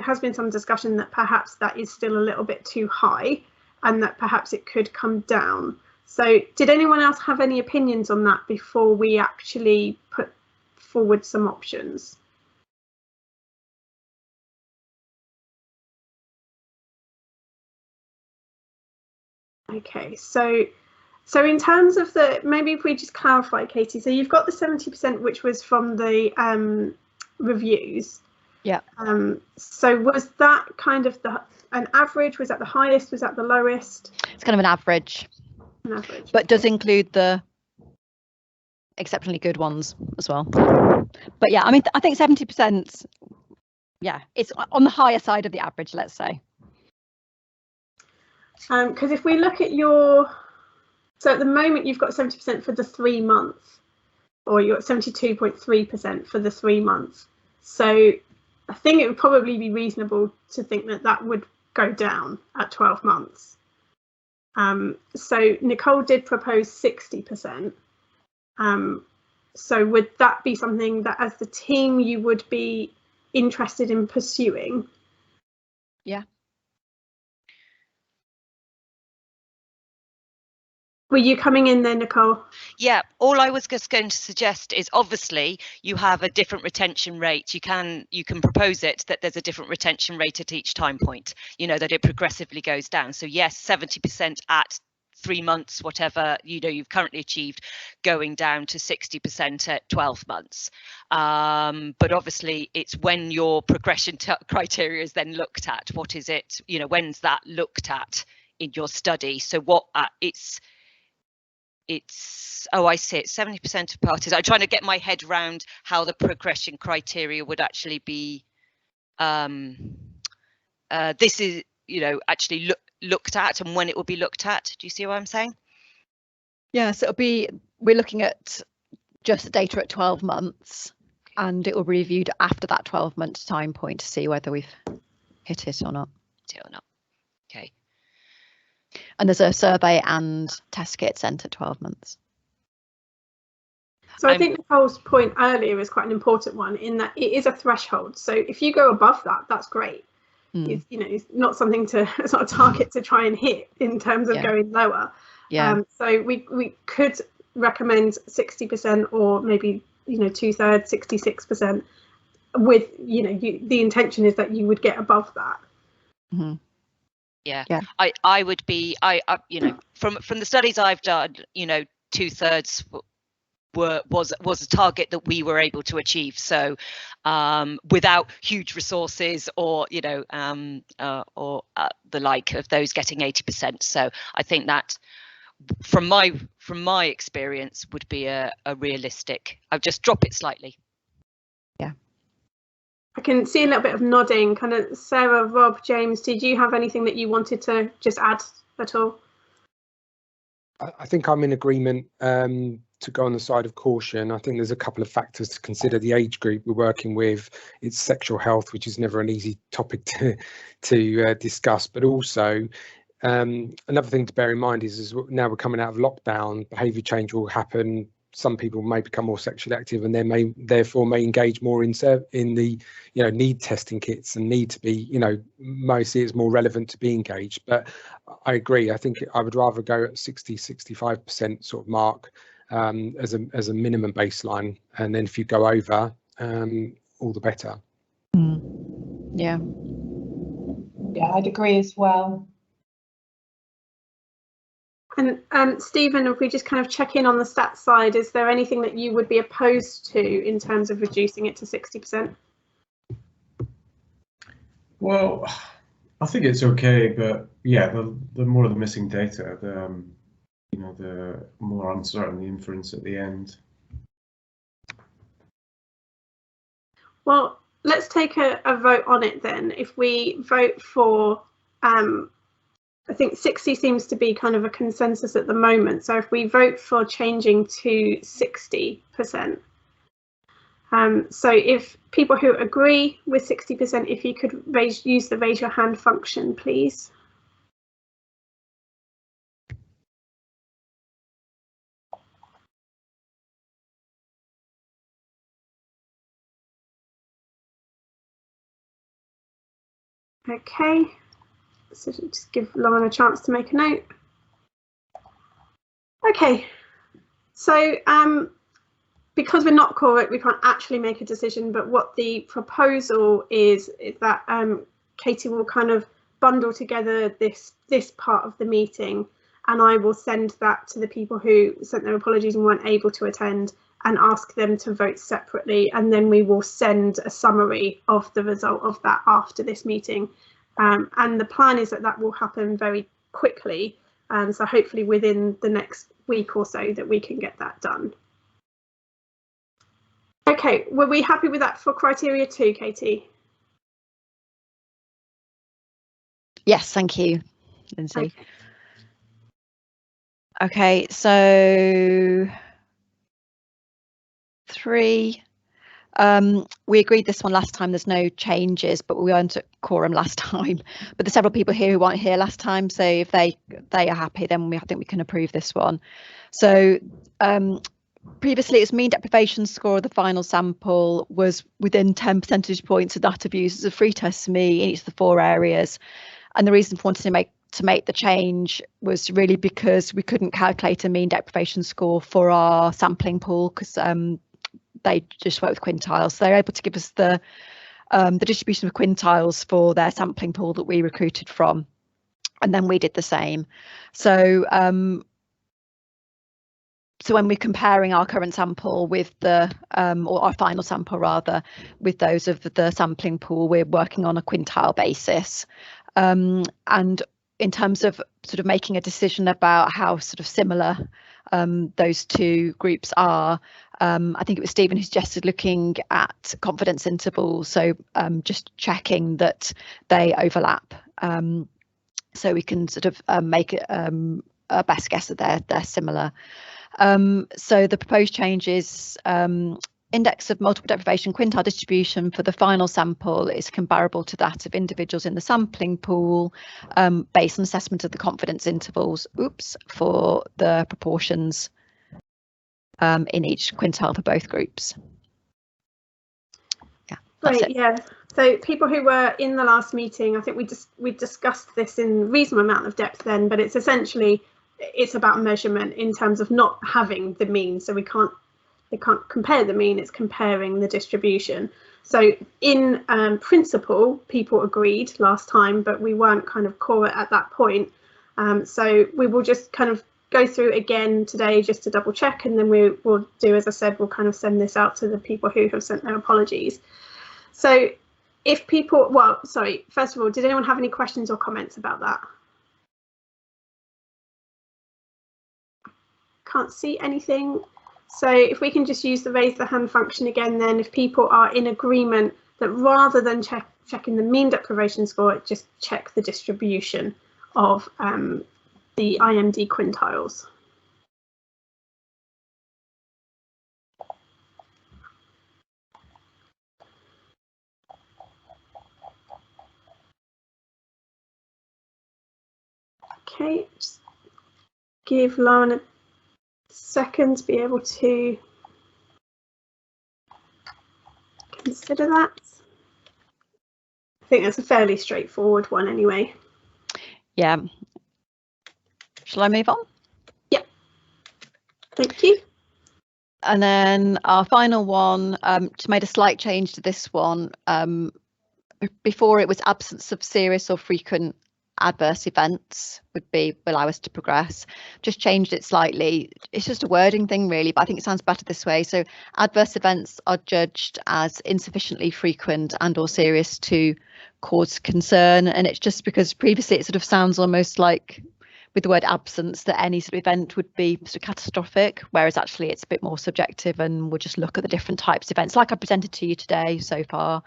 has been some discussion that perhaps that is still a little bit too high and that perhaps it could come down. So did anyone else have any opinions on that before we actually put forward some options? Okay, so in terms of maybe if we just clarify, Katie, so you've got the 70%, which was from the reviews. Yeah. So was that kind of an average? Was that the highest? Was that the lowest? It's kind of an average. An average. But does include the exceptionally good ones as well. But yeah, I mean, I think 70%, yeah, it's on the higher side of the average, let's say. Because if we look at so at the moment you've got 70% for the 3 months, or you're at 72.3% for the 3 months. So I think it would probably be reasonable to think that would go down at 12 months. So Nicole did propose 60%. So would that be something that as the team you would be interested in pursuing? Yeah. Were you coming in there, Nicole? Yeah, all I was just going to suggest is, obviously you have a different retention rate. You can propose it that there's a different retention rate at each time point, you know, that it progressively goes down. So yes, 70% at 3 months, whatever you've currently achieved, going down to 60% at 12 months. But obviously it's when your progression criteria is then looked at. What is it, when's that looked at in your study? So what oh, I see it, 70% of parties. I'm trying to get my head around how the progression criteria would actually be this is actually looked at, and when it will be looked at. Do you see what I'm saying? Yeah, so we're looking at just the data at 12 months, and it will be reviewed after that 12-month time point to see whether we've hit it or not. Okay. And there's a survey and test kit sent at 12 months. So I think Nicole's point earlier is quite an important one, in that it is a threshold. So if you go above that, that's great. It's not something it's not a target to try and hit in terms of going lower. Yeah. So we could recommend 60%, or maybe 2/3, 66%, with the intention is that you would get above that. Mm-hmm. Yeah. I would be from the studies I've done, 2/3 was a target that we were able to achieve. So without huge resources or the like of those getting 80%. So I think that from my experience would be a realistic. I'll just drop it slightly. I can see a little bit of nodding, kind of. Sarah, Rob, James, did you have anything that you wanted to just add at all? I think I'm in agreement to go on the side of caution. I think there's a couple of factors to consider. The age group we're working with, it's sexual health, which is never an easy topic to discuss, but also another thing to bear in mind is now we're coming out of lockdown, behaviour change will happen. Some people may become more sexually active and they may therefore engage more in the need testing kits and need to be, mostly it's more relevant to be engaged. But I agree. I think I would rather go at 65% sort of mark as a minimum baseline, and then if you go over, all the better. Yeah. Yeah, I'd agree as well. And Stephen, if we just kind of check in on the stats side, is there anything that you would be opposed to in terms of reducing it to 60%? Well, I think it's okay, but yeah, the more of the missing data, the more uncertain the inference at the end. Well, let's take a vote on it then. If we vote for, I think 60 seems to be kind of a consensus at the moment. So if we vote for changing to 60%, so if people who agree with 60%, if you could use the raise your hand function, please. Okay, so just give Lauren a chance to make a note. Okay, so because we're not corporate, we can't actually make a decision, but what the proposal is that Katie will kind of bundle together this part of the meeting, and I will send that to the people who sent their apologies and weren't able to attend, and ask them to vote separately, and then we will send a summary of the result of that after this meeting. And the plan is that will happen very quickly, so hopefully within the next week or so that we can get that done. Okay, were we happy with that for criteria 2, Katie? Yes, thank you, Lindsay. Okay, so 3. We agreed this one last time, there's no changes, but we weren't at quorum last time. But there's several people here who weren't here last time, so if they are happy, then I think we can approve this one. So previously, its mean deprivation score of the final sample was within 10 percentage points of that of users of free test me in each of the 4 areas. And the reason for wanting to make the change was really because we couldn't calculate a mean deprivation score for our sampling pool, because they just work with quintiles. So they're able to give us the distribution of quintiles for their sampling pool that we recruited from, and then we did the same. So so when we're comparing our current sample with the or our final sample rather with those of the sampling pool, we're working on a quintile basis. And in terms of sort of making a decision about how sort of similar those 2 groups are, I think it was Stephen who suggested looking at confidence intervals, so just checking that they overlap, so we can sort of make a best guess that they're similar. So the proposed change is index of multiple deprivation quintile distribution for the final sample is comparable to that of individuals in the sampling pool, based on assessment of the confidence intervals for the proportions in each quintile for both groups. Yeah, great. Yeah, so people who were in the last meeting, I think we discussed this in reasonable amount of depth then, but it's essentially about measurement in terms of not having the mean, so they can't compare the mean, it's comparing the distribution. So in principle, people agreed last time, but we weren't kind of core at that point. So we will just kind of go through again today just to double check, and then we will do, as I said, we'll kind of send this out to the people who have sent their apologies. So if people, well, sorry, first of all, did anyone have any questions or comments about that? Can't see anything. So if we can just use the raise the hand function again, then if people are in agreement that rather than checking the mean deprivation score, just check the distribution of the IMD quintiles. Okay, just give Lauren a second to be able to consider that. I think that's a fairly straightforward one anyway. Yeah. Shall I move on? Yeah. Thank you. And then our final one, just made a slight change to this one. Before it was absence of serious or frequent adverse events would allow us to progress. Just changed it slightly. It's just a wording thing really, but I think it sounds better this way. So adverse events are judged as insufficiently frequent and or serious to cause concern. And it's just because previously it sort of sounds almost like with the word absence that any sort of event would be sort of catastrophic, whereas actually it's a bit more subjective, and we'll just look at the different types of events like I presented to you today so far,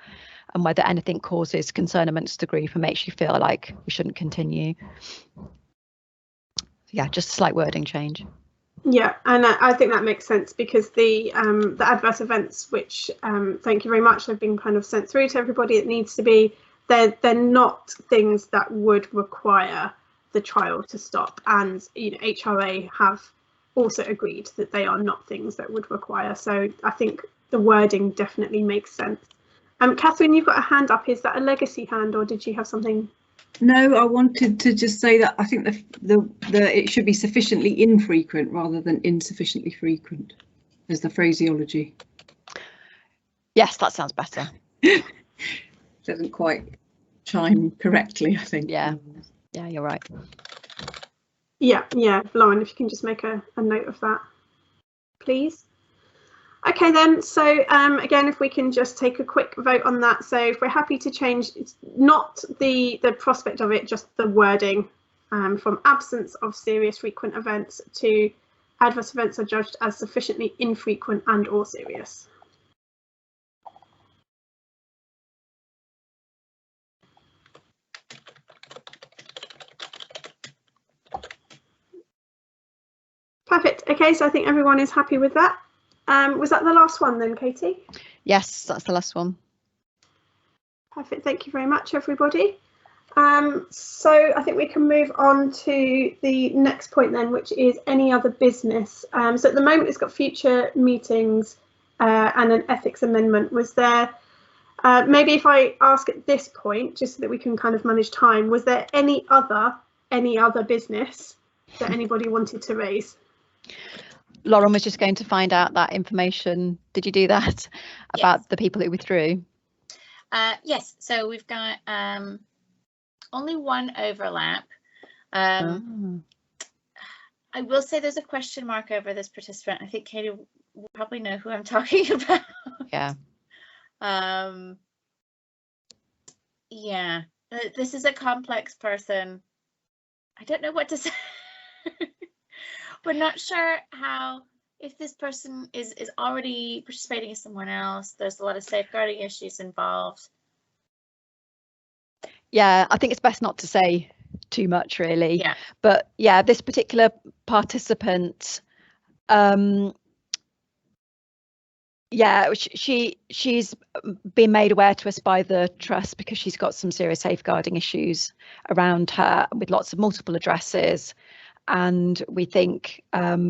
and whether anything causes concern amongst the group and makes you feel like we shouldn't continue. Yeah, just a slight wording change. Yeah, and I think that makes sense because the adverse events, which thank you very much, have been kind of sent through to everybody. It needs to be, they're not things that would require the trial to stop, and you know, HRA have also agreed that they are not things that would require. So I think the wording definitely makes sense. Catherine, you've got a hand up. Is that a legacy hand, or did you have something? No, I wanted to just say that I think the it should be sufficiently infrequent rather than insufficiently frequent as the phraseology. Yes, that sounds better. Doesn't quite chime correctly, I think. Yeah, yeah, you're right. Yeah, Lauren, if you can just make a note of that, please. Okay then, so again, if we can just take a quick vote on that. So if we're happy to change, it's not the prospect of it, just the wording, from absence of serious frequent events to adverse events are judged as sufficiently infrequent and or serious. Perfect. Okay, so I think everyone is happy with that. Was that the last one then, Katie? Yes, that's the last one. Perfect. Thank you very much, everybody. So I think we can move on to the next point then, which is any other business. So at the moment it's got future meetings and an ethics amendment. Was there, maybe if I ask at this point, just so that we can kind of manage time, was there any other business that anybody wanted to raise? Lauren was just going to find out that information. Did you do that about Yes. the people who withdrew? Yes, so we've got only one overlap. I will say there's a question mark over this participant. I think Katie will probably know who I'm talking about. Yeah. Yeah, this is a complex person. I don't know what to say. We're not sure how, if this person is already participating as someone else. There's a lot of safeguarding issues involved. Yeah, I think it's best not to say too much really. Yeah. But yeah, this particular participant, yeah, she's been made aware to us by the trust because she's got some serious safeguarding issues around her with lots of multiple addresses. And we think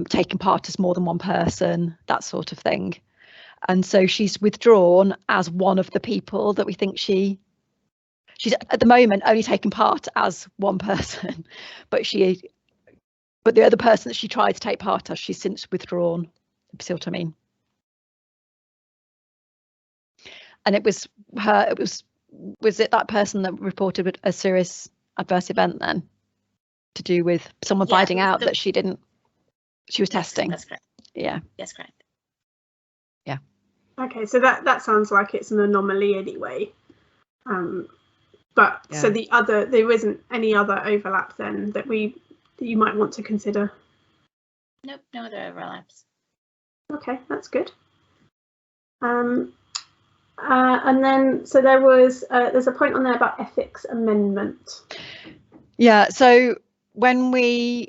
taking part as more than one person, that sort of thing. And so she's withdrawn as one of the people that we think she's at the moment only taking part as one person, but the other person that she tried to take part as, she's since withdrawn. You see what I mean? And it was her, was it that person that reported a serious adverse event then? To do with someone finding out that she was testing. That's correct. Yeah. Yes, correct. Yeah. Okay, so that sounds like it's an anomaly anyway. But yeah. So there isn't any other overlap then that you might want to consider? Nope, no other overlaps. Okay, that's good. And then, so there's a point on there about ethics amendment. Yeah, so we've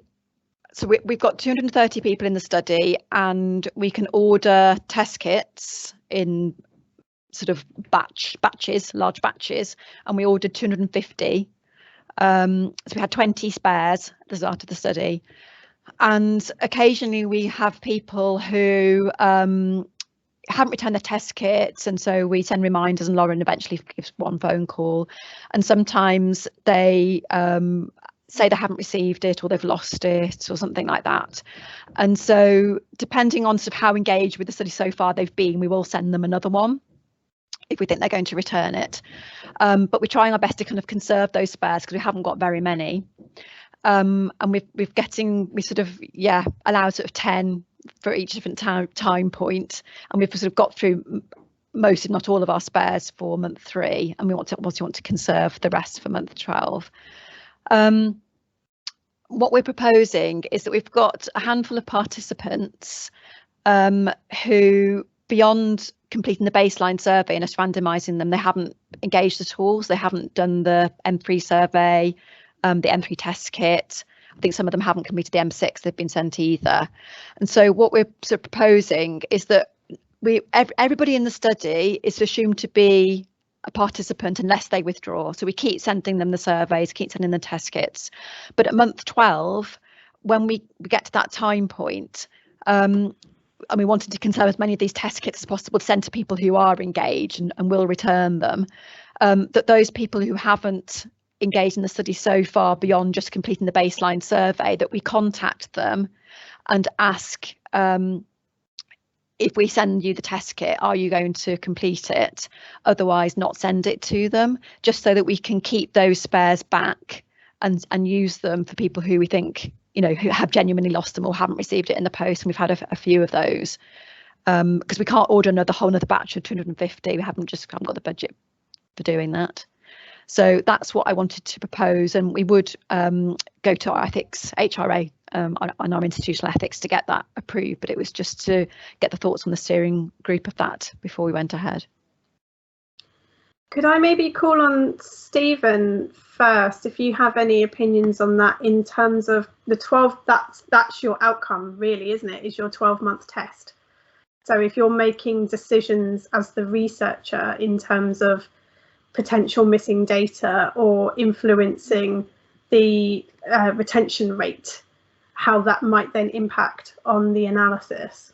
got 230 people in the study, and we can order test kits in sort of batches, large batches, and we ordered 250. So we had 20 spares at the start of the study, and occasionally we have people who haven't returned their test kits, and so we send reminders, and Lauren eventually gives one phone call, and sometimes they say they haven't received it, or they've lost it, or something like that. And so depending on sort of how engaged with the study so far they've been, we will send them another one if we think they're going to return it. But we're trying our best to kind of conserve those spares because we haven't got very many. And we sort of allow sort of 10 for each different time point, and we've sort of got through most, if not all, of our spares for month 3, and we want to conserve the rest for month 12. What we're proposing is that we've got a handful of participants who, beyond completing the baseline survey and us randomising them, they haven't engaged at all. So they haven't done the M3 survey, the M3 test kit. I think some of them haven't completed the M6 they've been sent either. And so what we're sort of proposing is that everybody in the study is assumed to be a participant unless they withdraw. So we keep sending them the surveys, keep sending them the test kits. But at month 12, when we get to that time point, and we wanted to conserve as many of these test kits as possible to send to people who are engaged and will return them, that those people who haven't engaged in the study so far beyond just completing the baseline survey, that we contact them and ask, if we send you the test kit, are you going to complete it? Otherwise, not send it to them, just so that we can keep those spares back and use them for people who we think, who have genuinely lost them or haven't received it in the post. And we've had a few of those, because we can't order another batch of 250. We haven't got the budget for doing that. So that's what I wanted to propose, and we would go to our ethics, HRA, on our institutional ethics to get that approved, but it was just to get the thoughts on the steering group of that before we went ahead. Could I maybe call on Stephen first, if you have any opinions on that, in terms of the 12, that's your outcome really, isn't it? Is your 12-month test. So if you're making decisions as the researcher in terms of potential missing data or influencing the retention rate, how that might then impact on the analysis?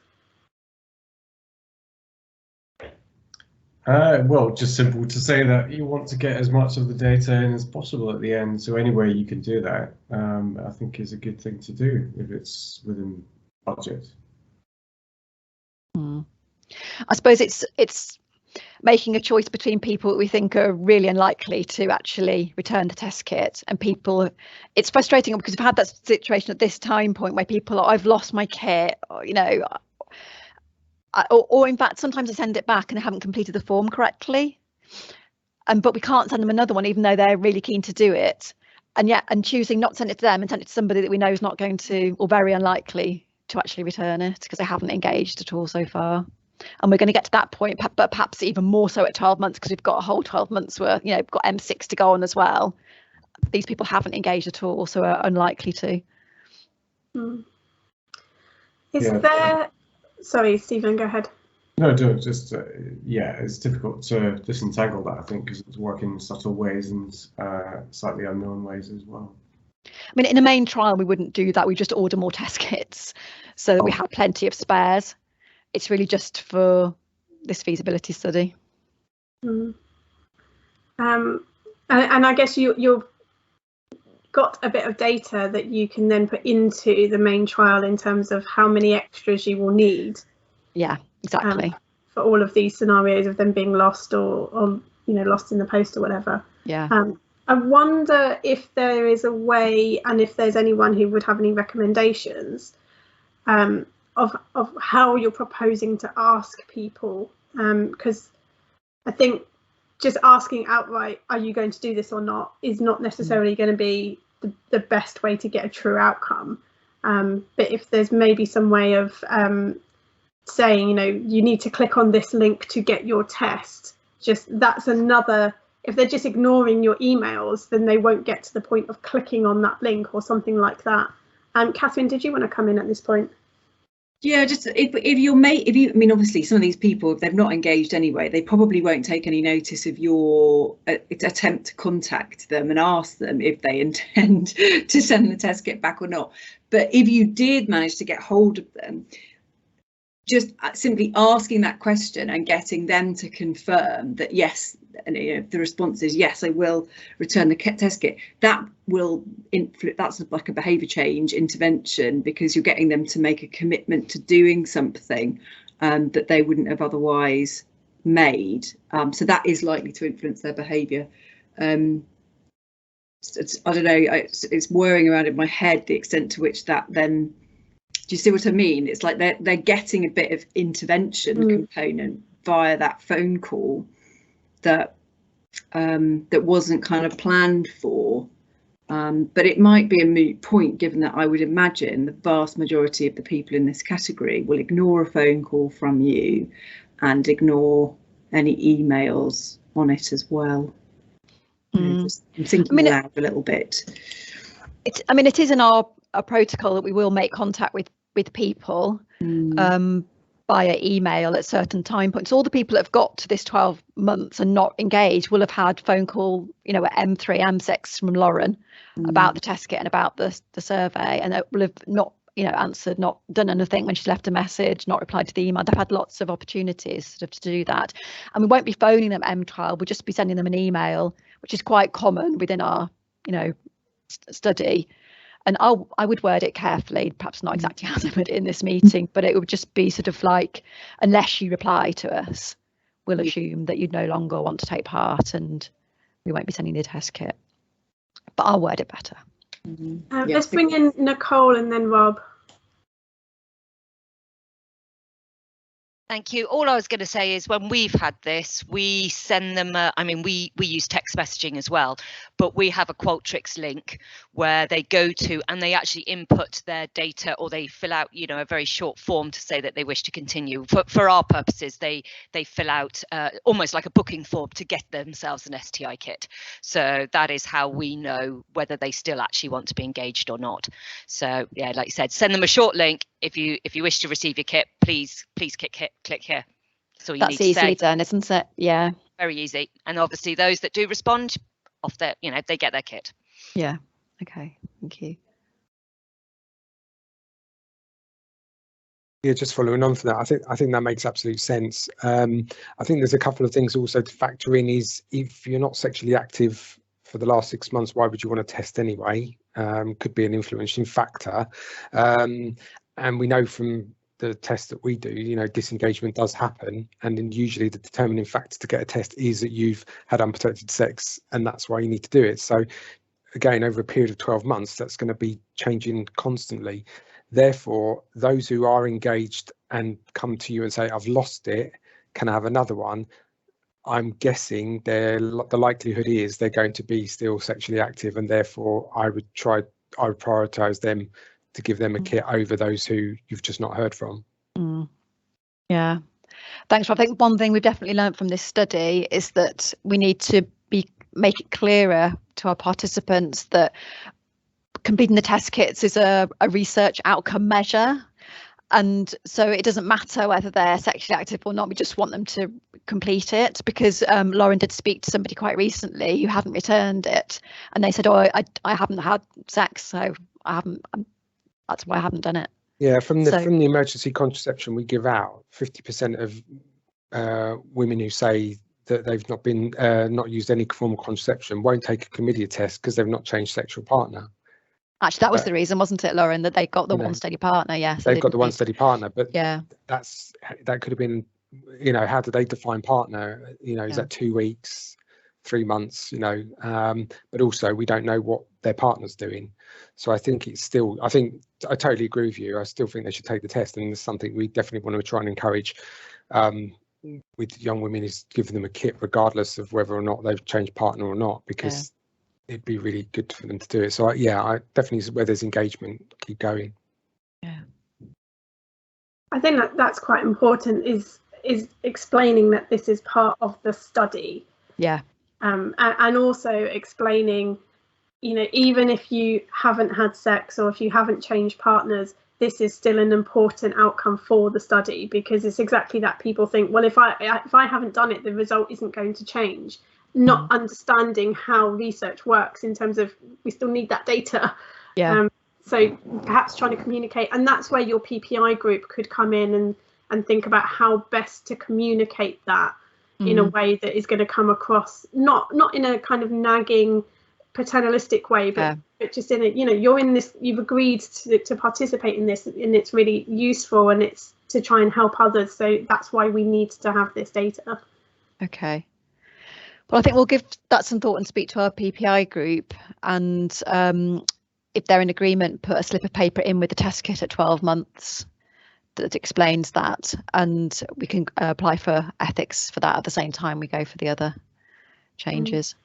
Well, just simple to say that you want to get as much of the data in as possible at the end. So any way you can do that, I think is a good thing to do if it's within budget. I suppose it's making a choice between people that we think are really unlikely to actually return the test kit, and people. It's frustrating because we've had that situation at this time point where people are, I've lost my kit, or in fact sometimes I send it back and they haven't completed the form correctly, but we can't send them another one even though they're really keen to do it, and choosing not to send it to them and send it to somebody that we know is not going to, or very unlikely to actually return it because they haven't engaged at all so far. And we're going to get to that point, but perhaps even more so at 12 months because we've got a whole 12 months worth, we've got M6 to go on as well. These people haven't engaged at all, so are unlikely to. Is there, sorry, Stephen, go ahead. No, don't, just, it's difficult to disentangle that, I think, because it's working in subtle ways and slightly unknown ways as well. I mean, in a main trial, we wouldn't do that. We just order more test kits so that we have plenty of spares. It's really just for this feasibility study. And I guess you've got a bit of data that you can then put into the main trial in terms of how many extras you will need. Yeah, exactly. For all of these scenarios of them being lost or lost in the post or whatever. Yeah. I wonder if there is a way, and if there's anyone who would have any recommendations of how you're proposing to ask people, because I think just asking outright, are you going to do this or not, is not necessarily going to be the best way to get a true outcome. But if there's maybe some way of saying, you need to click on this link to get your test, just that's another, if they're just ignoring your emails, then they won't get to the point of clicking on that link or something like that. Catherine, did you want to come in at this point? Yeah, just if I mean, obviously some of these people, if they've not engaged anyway, they probably won't take any notice of your attempt to contact them and ask them if they intend to send the test kit back or not. But if you did manage to get hold of them, just simply asking that question and getting them to confirm that yes, and if the response is yes, I will return the test kit, that will that's like a behaviour change intervention, because you're getting them to make a commitment to doing something that they wouldn't have otherwise made. So that is likely to influence their behaviour. I don't know, it's whirring around in my head the extent to which that then, do you see what I mean? It's like they're getting a bit of intervention component via that phone call that that wasn't kind of planned for. But it might be a moot point, given that I would imagine the vast majority of the people in this category will ignore a phone call from you and ignore any emails on it as well. I'm thinking aloud a little bit. It is in our protocol that we will make contact with people via email at certain time points. All the people that have got to this 12 months and not engaged will have had phone call, at M3, M6 from Lauren about the test kit and about the survey, and they will have not, answered, not done anything when she's left a message, not replied to the email. They've had lots of opportunities sort of to do that, and we won't be phoning them M12. We'll just be sending them an email, which is quite common within our, study. And I would word it carefully, perhaps not exactly as I put it in this meeting, but it would just be sort of like, unless you reply to us, we'll assume that you no longer want to take part and we won't be sending the test kit. But I'll word it better. Let's bring in Nicole and then Rob. Thank you. All I was going to say is when we've had this, we send them, we use text messaging as well, but we have a Qualtrics link where they go to and they actually input their data, or they fill out, a very short form to say that they wish to continue. For our purposes, they fill out almost like a booking form to get themselves an STI kit. So that is how we know whether they still actually want to be engaged or not. So yeah, like you said, send them a short link. If you wish to receive your kit, please click here. So that's easily done, isn't it? Yeah, very easy. And obviously those that do respond, off their, they get their kit. Yeah. Okay. Thank you. Yeah, just following on from that, I think that makes absolute sense. I think there's a couple of things also to factor in. Is if you're not sexually active for the last 6 months, why would you want to test anyway? Could be an influencing factor. And we know from the test that we do, disengagement does happen, and then usually the determining factor to get a test is that you've had unprotected sex, and that's why you need to do it. So again, over a period of 12 months, that's going to be changing constantly. Therefore, those who are engaged and come to you and say, I've lost it, can I have another one? I'm guessing the likelihood is they're going to be still sexually active, and therefore I would prioritise them to give them a kit over those who you've just not heard from. Yeah, thanks. I think one thing we've definitely learned from this study is that we need to make it clearer to our participants that completing the test kits is a research outcome measure, and so it doesn't matter whether they're sexually active or not. We just want them to complete it, because Lauren did speak to somebody quite recently who hadn't returned it, and they said, I haven't had sex, so I haven't. That's why I haven't done it. Yeah, from the emergency contraception we give out, 50% of women who say that they've not used any form of contraception won't take a chlamydia test because they've not changed sexual partner. Actually, that was the reason, wasn't it, Lauren, that they got the one steady partner? Yes, they've got the one steady partner, but yeah, that could have been, how do they define partner? Is that 2 weeks, 3 months? But also we don't know what their partner's doing. So I think I totally agree with you. I still think they should take the test, and it's something we definitely want to try and encourage with young women, is giving them a kit regardless of whether or not they've changed partner or not, because it'd be really good for them to do it. So I definitely, where there's engagement, keep going. Yeah, I think that's quite important, is is explaining that this is part of the study. Yeah. And also explaining, you know, even if you haven't had sex or if you haven't changed partners, this is still an important outcome for the study, because it's exactly that. People think, well, if I haven't done it, the result isn't going to change. Not understanding how research works in terms of we still need that data. Yeah. So perhaps trying to communicate, and that's where your PPI group could come in and think about how best to communicate that in a way that is going to come across not in a kind of nagging paternalistic way, but just in a, you know, you're in this, you've agreed to participate in this, and it's really useful, and it's to try and help others, so that's why we need to have this data. Okay. Well, I think we'll give that some thought and speak to our PPI group, and if they're in agreement, put a slip of paper in with the test kit at 12 months that explains that, and we can apply for ethics for that at the same time we go for the other changes.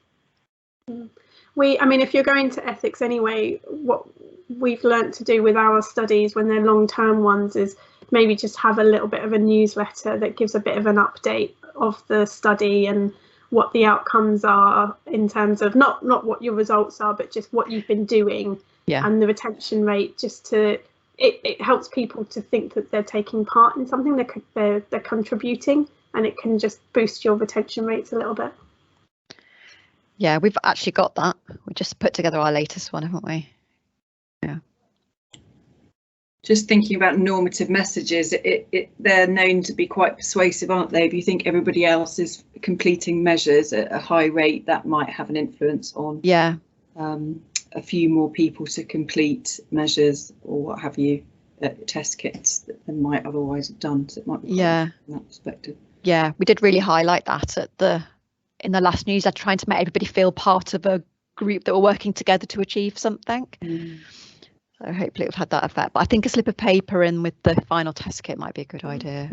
I mean, if you're going to ethics anyway, what we've learnt to do with our studies when they're long-term ones is maybe just have a little bit of a newsletter that gives a bit of an update of the study and what the outcomes are, in terms of not what your results are, but just what you've been doing, and the retention rate, just to it helps people to think that they're taking part in something, they're contributing, and it can just boost your retention rates a little bit. Yeah, we've actually got that. We just put together our latest one, haven't we? Yeah. Just thinking about normative messages, they're known to be quite persuasive, aren't they? If you think everybody else is completing measures at a high rate, that might have an influence on a few more people to complete measures or what have you, test kits than might otherwise have done. So it might be from that perspective. Yeah, we did really highlight that in the last newsletter, trying to make everybody feel part of a group that were working together to achieve something. So hopefully it had that effect. But I think a slip of paper in with the final test kit might be a good idea.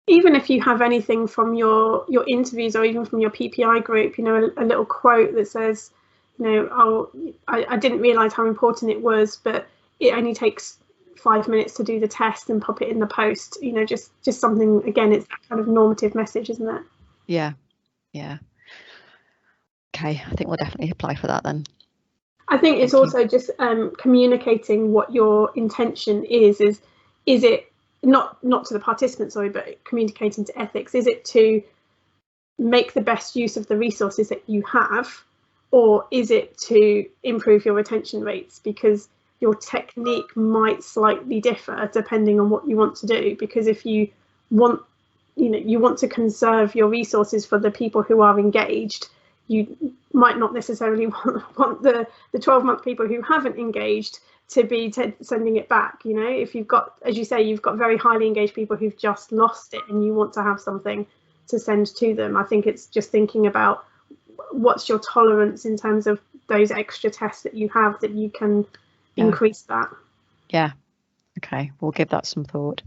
Even if you have anything from your interviews or even from your PPI group, you know, a little quote that says, you know, I didn't realise how important it was, but it only takes 5 minutes to do the test, and pop it in the post. You know, just something, again, it's that kind of normative message, isn't it? Yeah. Okay, I think we'll definitely apply for that then. I think it's also just communicating what your intention is it not to the participants, sorry, but communicating to ethics. Is it to make the best use of the resources that you have, or is it to improve your retention rates? Because your technique might slightly differ depending on what you want to do. Because if you want, you know, you want to conserve your resources for the people who are engaged, you might not necessarily want the 12-month people who haven't engaged to be sending it back. You know, if you've got, as you say, you've got very highly engaged people who've just lost it, and you want to have something to send to them. I think it's just thinking about what's your tolerance in terms of those extra tests that you have, that you can increase that. Yeah. Okay, we'll give that some thought.